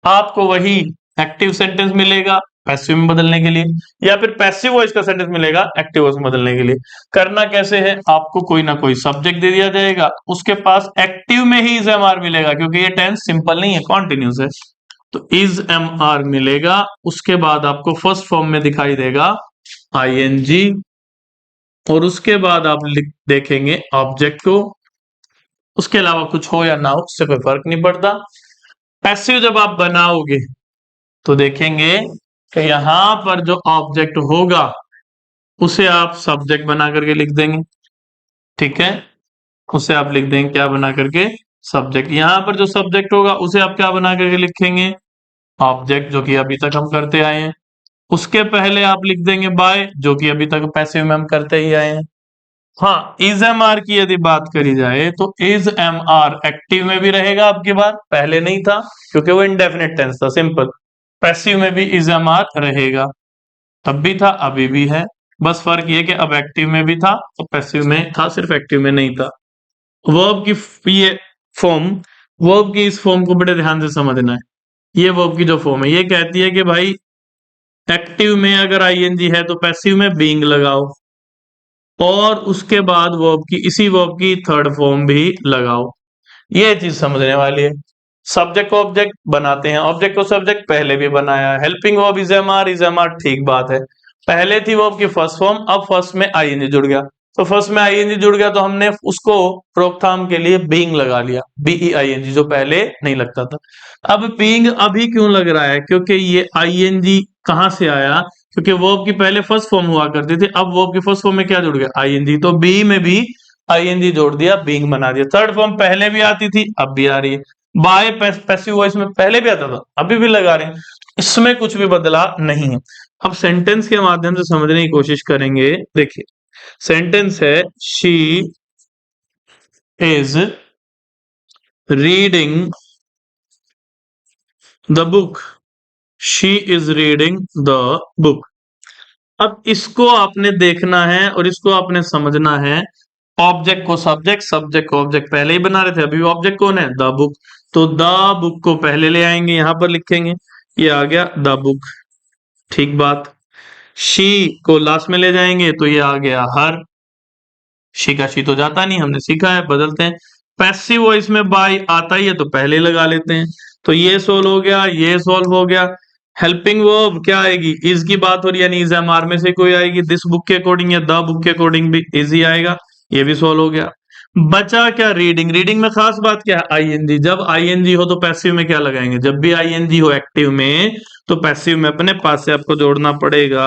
S1: आपको वही एक्टिव सेंटेंस मिलेगा पैसिव में बदलने के लिए, या फिर पैसिव वॉइस का सेंटेंस मिलेगा एक्टिव वॉइस में बदलने के लिए। करना कैसे है, आपको कोई ना कोई सब्जेक्ट दे दिया जाएगा, उसके पास एक्टिव में ही इज एम आर मिलेगा, क्योंकि ये टेंस सिंपल नहीं है, कॉन्टिन्यूस है, तो इज एम आर मिलेगा। उसके बाद आपको फर्स्ट फॉर्म में दिखाई देगा आई एन जी, और उसके बाद आप देखेंगे ऑब्जेक्ट को, उसके अलावा कुछ हो या ना हो उससे कोई फर्क नहीं पड़ता। पैसिव जब आप बनाओगे तो देखेंगे कि यहां पर जो ऑब्जेक्ट होगा उसे आप सब्जेक्ट बना करके लिख देंगे, ठीक है, उसे आप लिख देंगे क्या बना करके, सब्जेक्ट। यहां पर जो सब्जेक्ट होगा उसे आप क्या बना करके लिखेंगे, ऑब्जेक्ट, जो कि अभी तक हम करते आए हैं। उसके पहले आप लिख देंगे बाय, जो कि अभी तक पैसिव में हम करते ही आए हैं। हाँ, इज एम आर की यदि बात करी जाए तो इज एम आर एक्टिव में भी रहेगा, आपकी बात पहले नहीं था क्योंकि वो इंडेफिनिट टेंस था, सिंपल। पैसिव में भी इज एम आर रहेगा, तब भी था अभी भी है, बस फर्क ये कि अब एक्टिव में भी था तो पैसिव में था, सिर्फ एक्टिव में नहीं था। वर्ब की ये फॉर्म, वर्ब की इस फॉर्म को बड़े ध्यान से समझना है। ये वर्ब की जो फॉर्म है ये कहती है कि भाई एक्टिव में अगर आईएनजी है तो पैसिव में बीइंग लगाओ, और उसके बाद वर्ब की, इसी वर्ब की थर्ड फॉर्म भी लगाओ। ये चीज समझने वाली है। सब्जेक्ट को ऑब्जेक्ट बनाते हैं, ऑब्जेक्ट को सब्जेक्ट पहले भी बनाया है। Helping verb is am are, ठीक बात है, पहले थी वर्ब की फर्स्ट फॉर्म, अब फर्स्ट में आईएनजी जुड़ गया, तो फर्स्ट में आईएनजी जुड़ गया तो हमने उसको रोकथाम के लिए बीइंग लगा लिया, बीईआईएनजी, जो पहले नहीं लगता था। अब बीइंग अभी क्यों लग रहा है, क्योंकि ये आईएनजी कहां से आया, क्योंकि वर्ब की पहले फर्स्ट फॉर्म हुआ करती थी, अब वर्ब की फर्स्ट फॉर्म में क्या जुड़ गया, आईएनजी, तो बी में भी आईएनजी जोड़ दिया, बीइंग बना दिया। थर्ड फॉर्म पहले भी आती थी अब भी आ रही है, बाय पैसिव वॉइस में पहले भी आता था, अभी भी लगा रहे हैं, इसमें कुछ भी बदला नहीं है। अब सेंटेंस के माध्यम से समझने की कोशिश करेंगे। देखिए सेंटेंस है she is reading the book, she is reading the book. अब इसको आपने देखना है और इसको आपने समझना है। ऑब्जेक्ट को सब्जेक्ट, सब्जेक्ट को ऑब्जेक्ट पहले ही बना रहे थे, अभी ऑब्जेक्ट कौन है, द बुक, तो द बुक को पहले ले आएंगे, यहां पर लिखेंगे, ये आ गया द बुक, ठीक बात। शी को लास्ट में ले जाएंगे तो ये आ गया हर, शी का शी तो जाता नहीं, हमने सीखा है, बदलते हैं। पैसिव वॉइस में बाय आता ही है तो पहले लगा लेते हैं, तो ये सोल्व हो गया, ये सोल्व हो गया। हेल्पिंग वर्ब क्या आएगी, इज की बात हो रही है, यानी इज एम आर में से कोई आएगी, दिस बुक के अकॉर्डिंग या द बुक के अकॉर्डिंग भी इज ही आएगा, ये भी सोल्व हो गया। बचा क्या, रीडिंग। रीडिंग में खास बात क्या है, आईएनजी। जब आईएनजी हो तो पैसिव में क्या लगाएंगे, जब भी आईएनजी हो एक्टिव में तो पैसिव में अपने पास से आपको जोड़ना पड़ेगा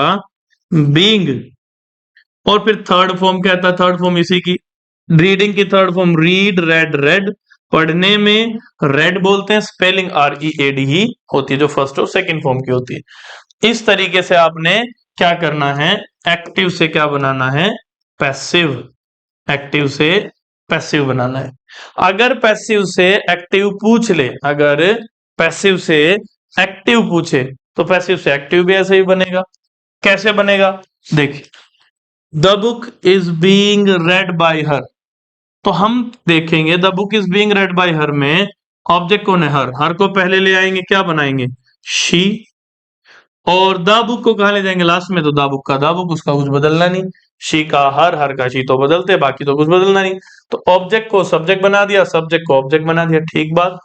S1: बीइंग। और फिर थर्ड फॉर्म क्या था, थर्ड फॉर्म इसी की, रीडिंग की third form read, red, red, पढ़ने में रेड बोलते हैं, स्पेलिंग READ ही होती है, जो फर्स्ट और सेकंड फॉर्म की होती है। इस तरीके से आपने क्या करना है, एक्टिव से क्या बनाना है, पैसिव, एक्टिव से पैसिव बनाना है। अगर पैसिव से एक्टिव पूछ ले, अगर पैसिव से एक्टिव पूछे तो पैसिव से एक्टिव भी ऐसे ही बनेगा। कैसे बनेगा, देखिए the book is being red bye her, तो हम देखेंगे the book is being red bye हर में ऑब्जेक्ट कौन है, हर, हर को पहले ले आएंगे, क्या बनाएंगे, शी, और द बुक को कहा ले जाएंगे लास्ट में, तो द बुक का द बुक, उसका कुछ बदलना नहीं, शी का हर, हर का शी तो बदलते, बाकी तो कुछ बदलना नहीं, तो ऑब्जेक्ट को सब्जेक्ट बना दिया, सब्जेक्ट को ऑब्जेक्ट बना दिया, ठीक बात।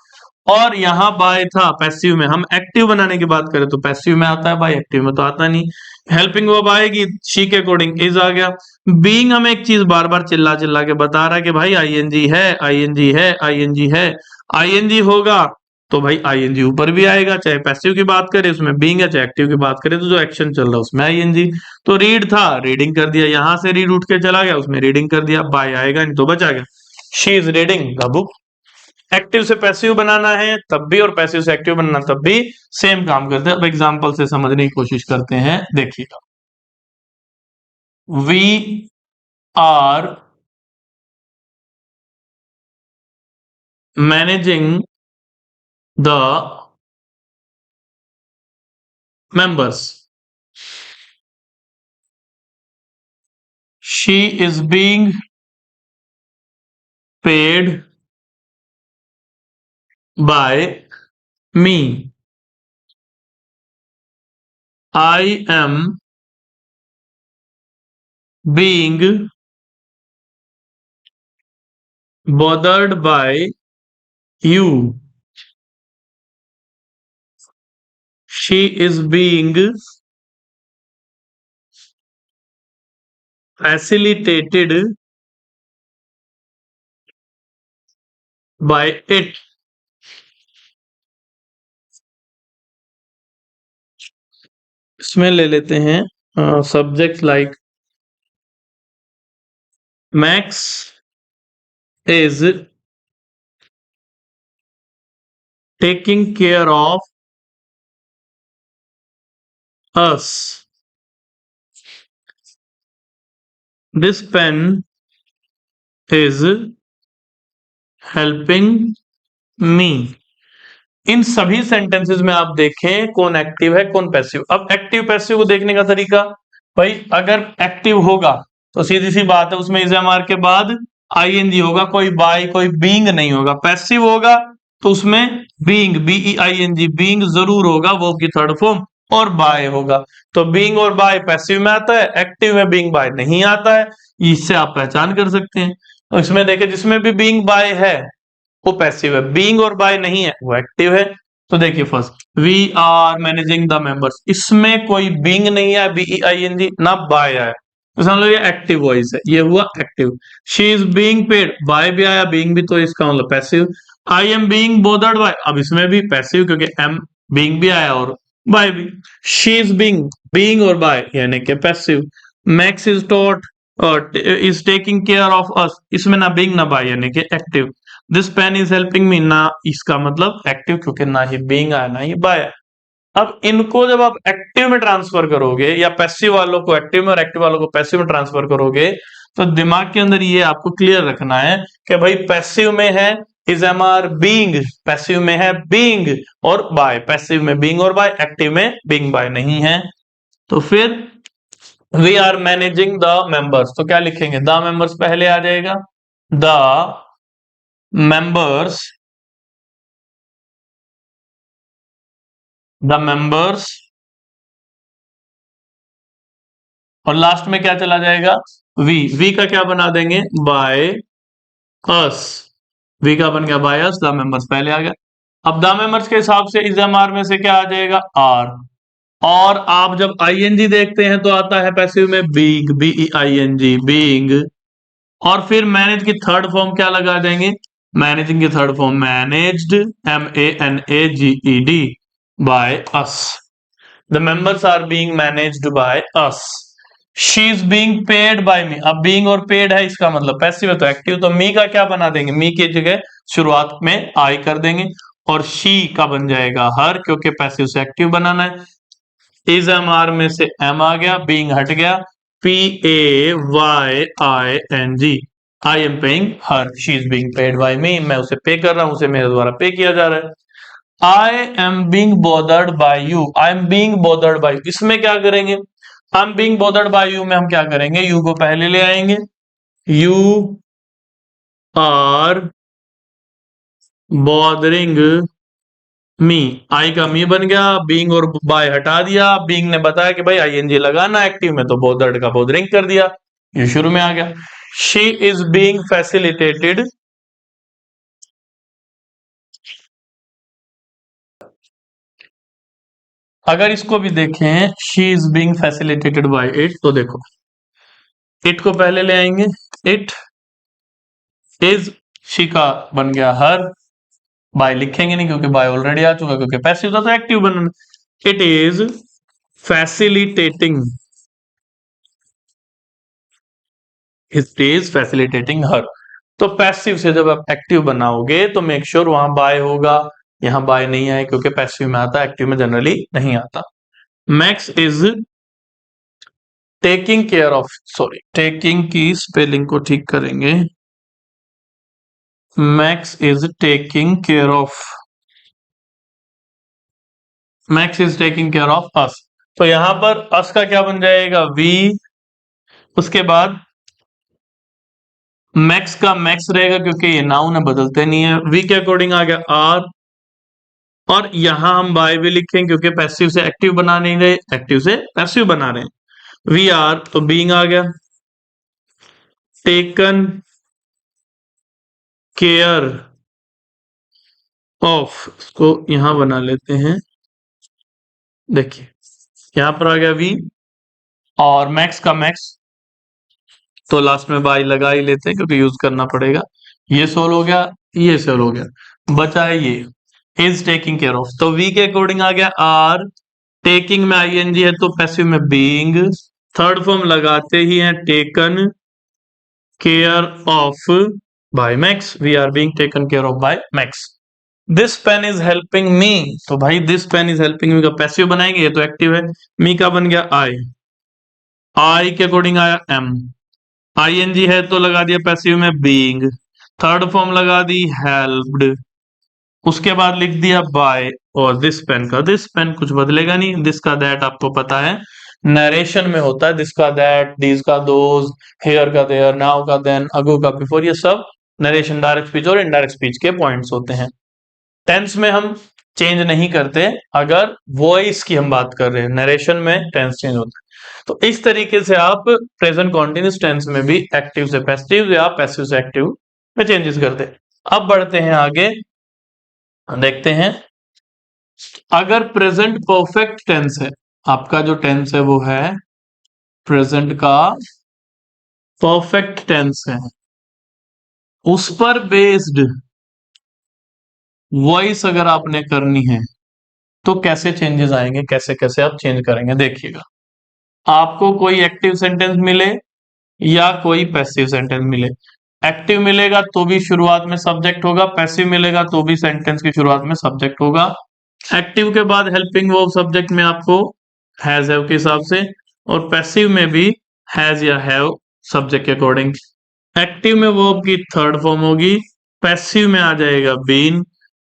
S1: और यहां बाय था पैसिव में, हम एक्टिव बनाने की बात करें तो पैसिव में आता है, बाय एक्टिव में तो आता नहीं। हेल्पिंग वर्ब आएगी, शी के अकॉर्डिंग इज आ गया। बीइंग हमें एक चीज बार बार चिल्ला चिल्ला के बता रहा है कि भाई आईएनजी है, आईएनजी है, आईएनजी है, आईएनजी होगा तो भाई आईएनजी ऊपर भी आएगा, चाहे पैसिव की बात करें उसमें बीइंग है, चाहे एक्टिव की बात करें तो जो एक्शन चल रहा है उसमें आईएनजी। तो रीड था, रीडिंग कर दिया, यहां से रीड उठ के चला गया, उसमें रीडिंग कर दिया, बाय आएगा नहीं तो बचा गया, she is reading the book. Active से पैसिव बनाना है तब भी, और पैसिव से एक्टिव बनाना तब भी सेम काम करते हैं। अब एग्जांपल से समझने की कोशिश करते हैं, देखिएगा, we are managing the members, she is being paid by me, I am being bothered by you, she is being facilitated by it। इसमें ले लेते हैं subject like Max is taking care of us, this pen is helping me. इन सभी sentences में आप देखें कौन एक्टिव है कौन पैसिव। अब एक्टिव पैसिव को देखने का तरीका, भाई अगर एक्टिव होगा तो सीधी सी बात है उसमें इज एम आर के बाद आईएनजी होगा, कोई बाय कोई बीइंग नहीं होगा। पैसिव होगा तो उसमें बीइंग, BEING, बीइंग जरूर होगा, वो की थर्ड फॉर्म, और बाय होगा। तो बीइंग और बाय पैसिव में आता है, एक्टिव में बीइंग बाय नहीं आता है, इससे आप पहचान कर सकते हैं। तो इसमें देखें जिसमें भी बीइंग बाय है वो पैसिव है, बीइंग और बाय नहीं है वो एक्टिव है। तो देखिए first, we are managing the members, इसमें कोई बीइंग नहीं है, BEING, ना बाय आया, तो समझ लो ये एक्टिव वॉइस है, ये हुआ active. She is being paid, by भी आया, बीइंग भी, तो इसका मतलब passive. I am being bothered by, अब इसमें भी पैसिव क्योंकि एम, बीइंग भी आया और बाय भी। शी इज बीइंग, बीइंग और बाय यानी कि पैसिव। मैक्स इज टॉट और is taking care of us, इसमें ना बीइंग ना बाय यानी कि active. This pen is helping me, ना इसका मतलब एक्टिव, क्योंकि ना ही बीइंग आया ना ही बाय। अब इनको जब आप एक्टिव में ट्रांसफर करोगे या पैसिव वालों को एक्टिव में और एक्टिव वालों को पैसिव में ट्रांसफर करोगे, तो दिमाग के अंदर ये आपको क्लियर रखना है कि भाई पैसिव में है is am are being, passive में है बीइंग और बाय, पैसिव में बीइंग और बाय, एक्टिव में बीइंग बाय नहीं है। तो फिर we are managing the members, तो क्या लिखेंगे, द मेंबर्स पहले आ जाएगा, द मेंबर्स, द मेंबर्स, और लास्ट में क्या चला जाएगा, वी का क्या बना देंगे, बाय अस, वी का बन गया बाय अस, द मेंबर्स पहले आ गया। अब द मेंबर्स के हिसाब से इज एम आर में से क्या आ जाएगा, आर, और आप जब आईएनजी देखते हैं तो आता है पैसिव में being, B I N G, being, और फिर मैनेज की थर्ड फॉर्म क्या लगा देंगे, मैनेजिंग की third form managed, MANAGED, by us, the members are being managed by us, she is being paid by me, अब बीइंग और पेड है इसका मतलब पैसिव है तो एक्टिव, तो मी का क्या बना देंगे, मी की जगह शुरुआत में आई कर देंगे, और शी का बन जाएगा हर, क्योंकि पैसिव से एक्टिव बनाना है। इज एम आर में से एम आ गया, बीइंग हट गया, PAYING, I am paying her, she is being paid by me, मैं उसे पे कर रहा हूं, उसे मेरे द्वारा पे किया जा रहा है। I am being bothered by you, I am being bothered by you, इसमें क्या करेंगे, I am being bothered by you में हम क्या करेंगे, यू को पहले ले आएंगे, you are bothering me, I का मी बन गया, बीइंग और बाय हटा दिया, बीइंग ने बताया कि भाई आईएनजी लगाना एक्टिव में, तो बॉदर्ड का बॉदरिंग कर दिया, ये शुरू में आ गया। शी इज बीइंग फैसिलिटेटेड, अगर इसको भी देखें, she is being facilitated bye it, तो देखो इट को पहले ले आएंगे, इट इज, शी का बन गया हर, बाय लिखेंगे नहीं क्योंकि बाय ऑलरेडी आ चुका, क्योंकि पैसिव था तो एक्टिव बनना, it is facilitating, it is facilitating her, तो पैसिव से जब आप एक्टिव बनाओगे तो मेक श्योर वहां बाय होगा, यहां बाय नहीं आए क्योंकि पैसिव में आता, एक्टिव में जनरली नहीं आता। Max is taking care of, sorry taking की स्पेलिंग को ठीक करेंगे, max is taking care of, max is taking care of अस, तो यहां पर अस का क्या बन जाएगा, वी, उसके बाद मैक्स का मैक्स रहेगा क्योंकि ये नाउन है, बदलते नहीं है, वी के अकॉर्डिंग आ गया आर, और यहां हम बाय भी लिखें क्योंकि पैसिव से एक्टिव बना नहीं रहे, एक्टिव से पैसिव बना रहे हैं, वी आर तो बीइंग आ गया, टेकन केयर ऑफ, इसको यहां बना लेते हैं, देखिए यहां पर आ गया वी, और मैक्स का मैक्स तो लास्ट में बाय लगा ही लेते हैं क्योंकि यूज करना पड़ेगा, ये सोल्व हो गया, ये सोल्व हो गया, बचा है ये इज टेकिंग केयर ऑफ, तो वी के अकॉर्डिंग आ गया आर, टेकिंग में आईएनजी है तो पैसिव में बीइंग, थर्ड फॉर्म लगाते ही है taken care of by Max, we are being taken care of by Max. This pen is helping me, तो भाई this pen is helping me का पैसिव बनाएंगे, ये तो एक्टिव है, मी का बन गया आई, आई के अकॉर्डिंग आया एम, आईएनजी है तो लगा दिया पैसिव में बीइंग, थर्ड फॉर्म लगा दी हेल्प्ड, उसके बाद लिख दिया बाय, और दिस पेन का, दिस पेन कुछ बदलेगा नहीं, दिस का दैट आपको पता है नरेशन में होता है, दिस का दैट, दीज का दोज, हेयर का देयर, नाउ का देन, अगो का बिफोर, ये सब नरेशन डायरेक्ट स्पीच और इनडायरेक्ट स्पीच के पॉइंट्स होते हैं। टेंस में हम चेंज नहीं करते, अगर वॉइस की हम बात कर रहे हैं, नरेशन में टेंस चेंज होता है। तो इस तरीके से आप प्रेजेंट कॉन्टिन्यूस टेंस में भी एक्टिव से पैसिव या पैसिव से एक्टिव में चेंजेस करते हैं। अब बढ़ते हैं आगे, देखते हैं अगर प्रेजेंट परफेक्ट टेंस है, आपका जो टेंस है वो है प्रेजेंट का परफेक्ट टेंस है, उस पर बेस्ड वॉइस अगर आपने करनी है तो कैसे चेंजेस आएंगे, कैसे कैसे आप चेंज करेंगे, देखिएगा आपको कोई एक्टिव सेंटेंस मिले या कोई पैसिव सेंटेंस मिले, एक्टिव मिलेगा तो भी शुरुआत में सब्जेक्ट होगा, पैसिव मिलेगा तो भी सेंटेंस की शुरुआत में सब्जेक्ट होगा। एक्टिव के बाद हेल्पिंग वर्ब सब्जेक्ट में आपको हैज हैव के हिसाब से, और पैसिव में भी हैज या हैव सब्जेक्ट के अकॉर्डिंग। एक्टिव में वर्ब की थर्ड फॉर्म होगी, पैसिव में आ जाएगा बीन।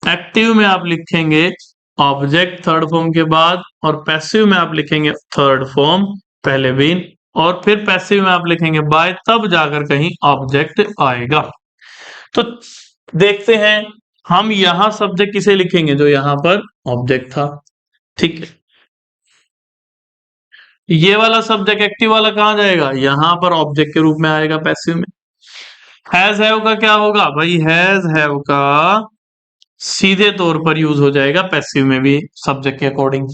S1: एक्टिव में आप लिखेंगे ऑब्जेक्ट थर्ड फॉर्म के बाद, और पैसिव में आप लिखेंगे थर्ड फॉर्म पहले बीन, और फिर पैसिव में आप लिखेंगे बाय, तब जाकर कहीं ऑब्जेक्ट आएगा। तो देखते हैं हम यहां सब्जेक्ट किसे लिखेंगे, जो यहां पर ऑब्जेक्ट था। ठीक है, ये वाला सब्जेक्ट एक्टिव वाला कहां जाएगा, यहां पर ऑब्जेक्ट के रूप में आएगा पैसिव में। हैज हैव का क्या होगा भाई, हैज हैव का सीधे तौर पर यूज हो जाएगा पैसिव में भी सब्जेक्ट के अकॉर्डिंग।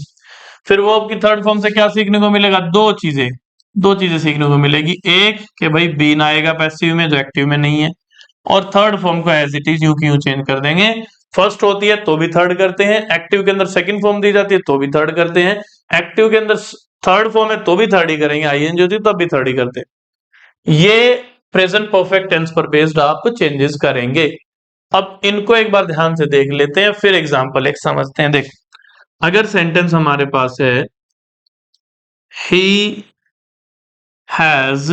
S1: फिर वर्ब की थर्ड फॉर्म से क्या सीखने को मिलेगा, दो चीजें सीखने को मिलेगी। एक कि भाई बीन आएगा पैसिव में जो एक्टिव में नहीं है, और थर्ड फॉर्म को एज इट इज यूं की यूं चेंज कर देंगे। फर्स्ट होती है तो भी थर्ड करते हैं, एक्टिव के अंदर सेकंड फॉर्म दी जाती है तो भी थर्ड करते हैं, एक्टिव के अंदर थर्ड फॉर्म है तो भी थर्ड ही करेंगे, आईएनजी होती है तब भी थर्ड ही करते हैं। ये प्रेजेंट परफेक्ट टेंस पर बेस्ड आप चेंजेस करेंगे। अब इनको एक बार ध्यान से देख लेते हैं, फिर एग्जांपल एक समझते हैं। देख, अगर सेंटेंस हमारे पास है he has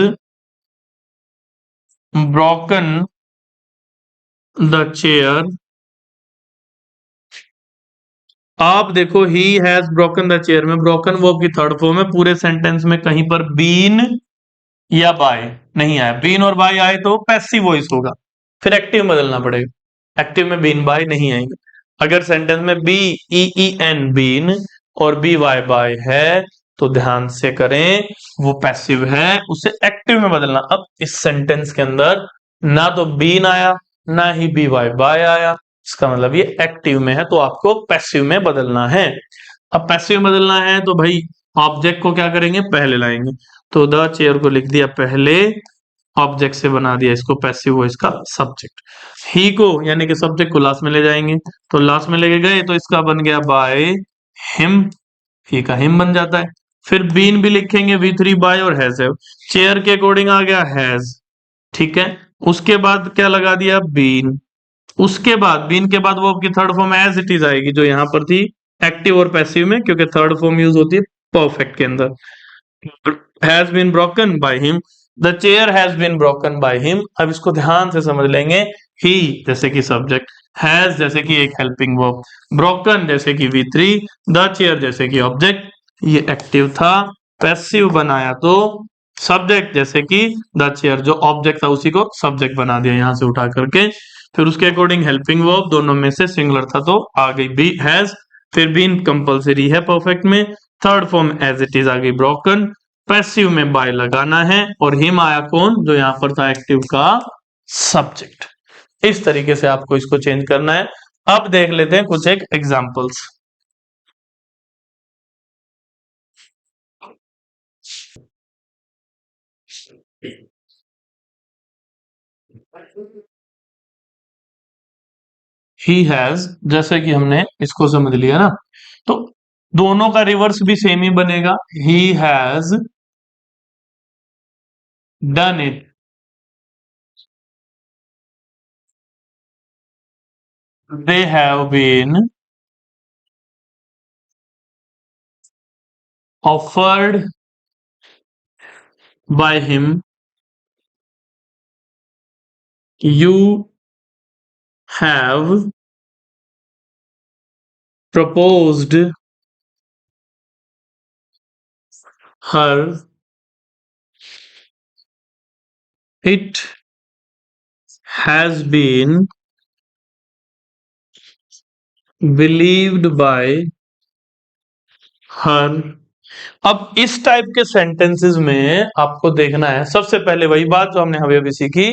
S1: broken the chair, आप देखो he has broken the chair में ब्रोकन वर्ब की थर्ड फॉर्म है, पूरे सेंटेंस में कहीं पर बीन या बाय नहीं आया। बीन और बाय आए तो पैसिव वॉइस होगा, फिर एक्टिव बदलना पड़ेगा। एक्टिव में बीन बाय नहीं आएंगे। अगर सेंटेंस में B E E N been और बी वाई बाय है तो ध्यान से करें, वो पैसिव है, उसे एक्टिव में बदलना। अब इस सेंटेंस के अंदर ना तो बीन आया ना ही बी वाई बाय आया, इसका मतलब ये एक्टिव में है, तो आपको पैसिव में बदलना है। अब पैसिव में बदलना है तो भाई ऑब्जेक्ट को क्या करेंगे, पहले लाएंगे। तो द चेयर को लिख दिया पहले, ऑब्जेक्ट से बना दिया इसको पैसिव वॉइस का सब्जेक्ट। ही को यानी कि सब्जेक्ट को लास्ट में ले जाएंगे, तो लास्ट में लेके गए तो इसका बन गया बाय हिम, ही का हिम बन जाता है। फिर बीन भी लिखेंगे V3 बाय, और हैज हैव चेयर के अकॉर्डिंग आ गया हैज। ठीक है, उसके बाद क्या लगा दिया बीन, उसके बाद बीन के बाद वो आपकी third form as it is आएगी जो यहां पर थी एक्टिव और पैसिव में, क्योंकि थर्ड फॉर्म यूज होती है परफेक्ट के अंदर। Has been broken by him, the chair has been broken by him. अब इसको ध्यान से समझ लेंगे, ही जैसे कि सब्जेक्ट, हैज जैसे कि एक हेल्पिंग वर्ब, ब्रोकन जैसे कि V3, द चेयर जैसे कि ऑब्जेक्ट, ये एक्टिव था, पैसिव बनाया तो सब्जेक्ट जैसे कि द चेयर जो ऑब्जेक्ट था उसी को सब्जेक्ट बना दिया यहां से उठा करके। फिर उसके अकॉर्डिंग हेल्पिंग वर्ब दोनों में से सिंगुलर था तो आ गई बी हैज, फिर बीन कंपलसरी है परफेक्ट में, third form as it is आ गई ब्रोकन, पैसिव में बाय लगाना है, और हिम आया कौन, जो यहां पर था एक्टिव का सब्जेक्ट। इस तरीके से आपको इसको चेंज करना है। अब देख लेते हैं कुछ एक एग्जांपल्स। ही हैज, जैसे कि हमने इसको समझ लिया ना, तो दोनों का रिवर्स भी सेम ही बनेगा। He has done it, they have been offered by him, you have proposed her, it has been believed by her। अब इस टाइप के सेंटेंसेस में आपको देखना है सबसे पहले वही बात जो हमने अभी अभी सीखी,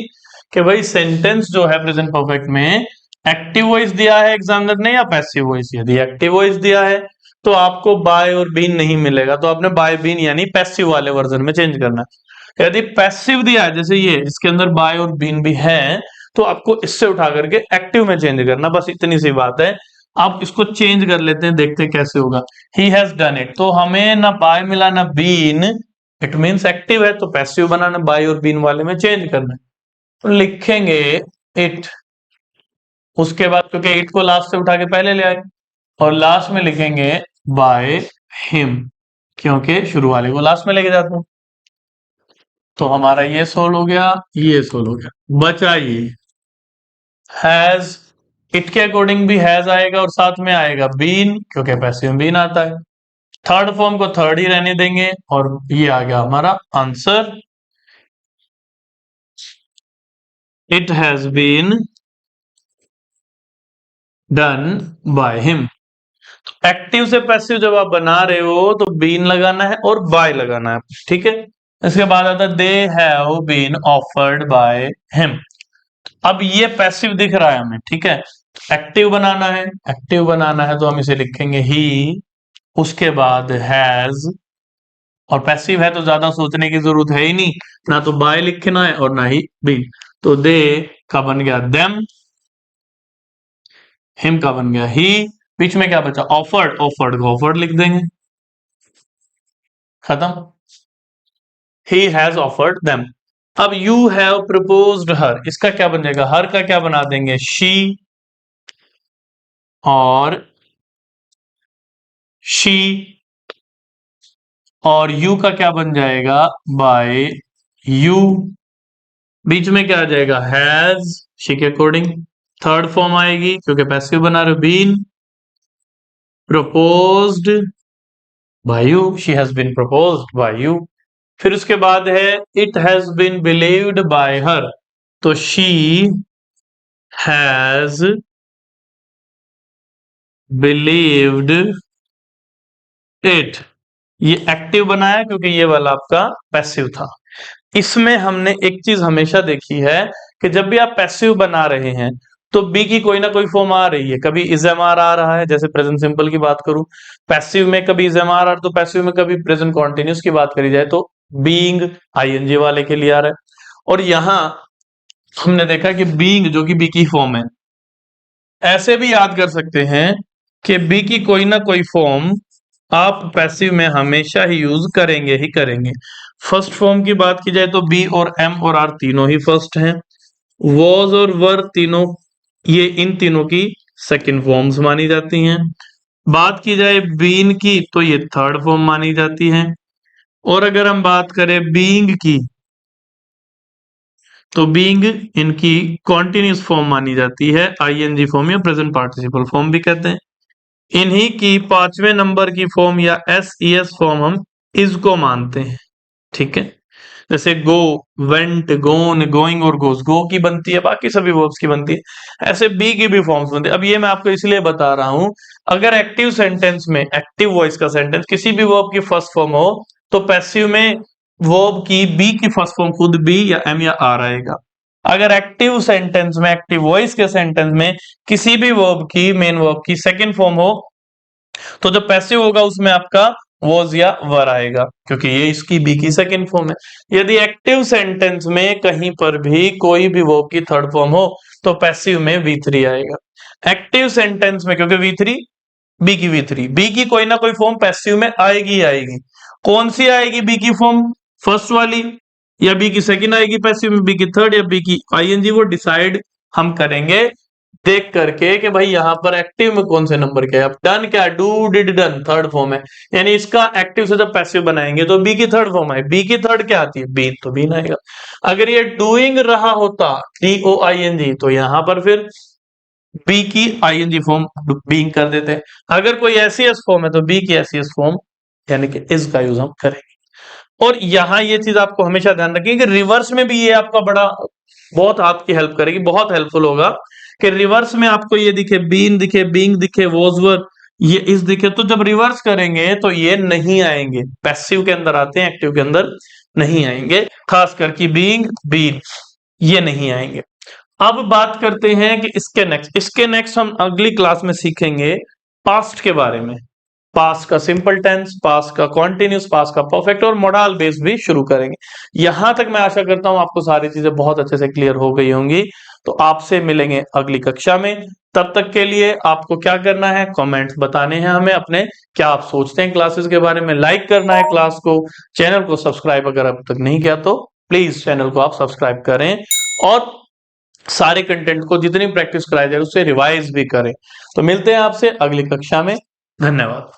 S1: कि भाई सेंटेंस जो है प्रेजेंट परफेक्ट में एक्टिव वॉइस दिया है एग्जामिनर ने या पैसिव वॉइस। यदि एक्टिव वॉइस दिया है तो आपको बाय और बीन नहीं मिलेगा, तो आपने बाय बीन यानी पैसिव वाले वर्जन में चेंज करना है। यदि पैसिव दिया है जैसे ये इसके अंदर बाय और बीन भी है, तो आपको इससे उठा करके एक्टिव में चेंज करना, बस इतनी सी बात है। आप इसको चेंज कर लेते हैं, देखते हैं कैसे होगा। ही हैज डन इट, तो हमें ना बाय मिला ना बीन, इट मींस एक्टिव है, तो पैसिव बनाना, बाय और बीन वाले में चेंज करना है। तो लिखेंगे इट, उसके बाद क्योंकि इट को लास्ट से उठा के पहले ले आए, और लास्ट में लिखेंगे बाय हिम, क्योंकि शुरू वाले को लास्ट में लेके जाते हैं। तो हमारा ये सोल्व हो गया, ये सोल्व हो गया। बचा ये हैज, इट के अकॉर्डिंग भी हैज आएगा और साथ में आएगा बीन, क्योंकि पैसिव बीन आता है। थर्ड फॉर्म को थर्ड ही रहने देंगे और ये आ गया हमारा answer, it has been done by him. Active से पैसिव जब आप बना रहे हो तो बीन लगाना है और बाय लगाना है, ठीक है। इसके बाद आता है they have been offered by him. अब ये पैसिव दिख रहा है हमें, ठीक है। एक्टिव बनाना है, एक्टिव बनाना है तो हम इसे लिखेंगे ही, उसके बाद हैज, और पैसिव है तो ज्यादा सोचने की जरूरत है ही नहीं, ना तो बाय लिखना है और ना ही बीन। तो दे का बन गया देम, हिम का बन गया ही, बीच में क्या बचा ऑफर्ड, ऑफर्ड को ऑफर्ड लिख देंगे, खत्म। He has offered them. अब यू हैव प्रपोज्ड हर, इसका क्या बन जाएगा, हर का क्या बना देंगे शी, और शी, और यू का क्या बन जाएगा बाय यू, बीच में क्या आ जाएगा हैज, शी के अकॉर्डिंग। थर्ड फॉर्म आएगी क्योंकि पैसिव बना रहे हो been, proposed by you, she has been proposed by you. फिर उसके बाद है it has been believed by her, तो शी हैज बिलीव्ड इट, ये एक्टिव बनाया क्योंकि ये वाला आपका पैसिव था। इसमें हमने एक चीज हमेशा देखी है कि जब भी आप पैसिव बना रहे हैं तो बी की कोई ना कोई फॉर्म आ रही है, कभी इज एम आर आ रहा है, जैसे प्रेजेंट सिंपल की बात करूं पैसिव में कभी इज एम आर आ रहा, तो पैसिव में कभी प्रेजेंट कॉन्टिन्यूस की बात करी जाए तो बीइंग आईएनजी वाले के लिए आ रहा है। और यहां हमने देखा कि बीइंग जो कि बी की फॉर्म है, ऐसे भी याद कर सकते हैं कि बी की कोई ना कोई फॉर्म आप पैसिव में हमेशा ही यूज करेंगे ही करेंगे। फर्स्ट फॉर्म की बात की जाए तो बी और एम और आर तीनों ही फर्स्ट हैं, वॉज और वर तीनों, ये इन तीनों की सेकंड फॉर्म्स मानी जाती हैं। बात की जाए बीन की तो ये थर्ड फॉर्म मानी जाती है, और अगर हम बात करें बीइंग की तो बीइंग इनकी कॉन्टिन्यूस फॉर्म मानी जाती है, आईएनजी फॉर्म या प्रेजेंट पार्टिसिपल फॉर्म भी कहते हैं। इन्हीं की पांचवें नंबर की फॉर्म या एस ई एस फॉर्म हम इज को मानते हैं, ठीक है। जैसे गो, वेंट, गोन, गोइंग और गोस, गो की बनती है, बाकी सभी वर्ब्स की बनती है। ऐसे बी की भी फॉर्म्स बनती है। अब ये मैं आपको इसलिए बता रहा हूं, अगर एक्टिव सेंटेंस में, एक्टिव वॉइस का सेंटेंस किसी भी वर्ब की फर्स्ट फॉर्म हो तो पैसिव में वर्ब की बी की फर्स्ट फॉर्म खुद बी या एम या आर आएगा। अगर एक्टिव सेंटेंस में, एक्टिव वॉइस के सेंटेंस में किसी भी वर्ब की, मेन वर्ब की सेकंड फॉर्म हो तो जो पैसिव होगा उसमें आपका वॉज या वर आएगा, क्योंकि ये इसकी बी की सेकंड फॉर्म है। यदि एक्टिव सेंटेंस में कहीं पर भी कोई भी वर्ब की थर्ड फॉर्म हो तो पैसिव में V3 आएगा। एक्टिव सेंटेंस में क्योंकि V3 बी की V3, बी की कोई ना कोई फॉर्म पैसिव में आएगी आएगी। कौन सी आएगी बी की फॉर्म, फर्स्ट वाली या बी की सेकंड आएगी पैसिव में, बी की थर्ड या बी की आईएनजी, वो डिसाइड हम करेंगे देख करके कि भाई यहां पर एक्टिव में कौन से नंबर के है। अब डन क्या, do did done third form है, यानी इसका एक्टिव से जब पैसिव बनाएंगे तो बी की थर्ड फॉर्म है, बी की थर्ड क्या आती है बीन, तो बीन आएगा। अगर ये डूइंग रहा होता DOING तो यहां पर फिर बी की आईएनजी फॉर्म बीइंग कर देते हैं। अगर कोई एसईएस फॉर्म है तो बी की एसईएस फॉर्म यानी कि इज का यूज हम करेंगे। और यहां ये चीज आपको हमेशा ध्यान रखें कि रिवर्स में भी ये आपका बड़ा बहुत आपकी हेल्प करेगी, बहुत हेल्पफुल होगा कि रिवर्स में आपको ये दिखे बीन दिखे, बीइंग दिखे, वॉज वर, ये इस दिखे, तो जब रिवर्स करेंगे तो ये नहीं आएंगे, पैसिव के अंदर आते हैं, एक्टिव के अंदर नहीं आएंगे, खास करके बीइंग, बीन, ये नहीं आएंगे। अब बात करते हैं कि इसके नेक्स्ट हम अगली क्लास में सीखेंगे पास्ट के बारे में, पास्ट का सिंपल टेंस, पास्ट का कॉन्टिन्यूस, पास्ट का परफेक्ट और मॉडल बेस भी शुरू करेंगे। यहां तक मैं आशा करता हूं आपको सारी चीजें बहुत अच्छे से क्लियर हो गई होंगी। तो आपसे मिलेंगे अगली कक्षा में, तब तक के लिए आपको क्या करना है, कमेंट्स बताने हैं हमें अपने, क्या आप सोचते हैं क्लासेस के बारे में, लाइक करना है क्लास को, चैनल को सब्सक्राइब अगर अब तक नहीं किया तो प्लीज चैनल को आप सब्सक्राइब करें और सारे कंटेंट को जितनी प्रैक्टिस कराई जाए उससे रिवाइज भी करें। तो मिलते हैं आपसे अगली कक्षा में। धन्यवाद।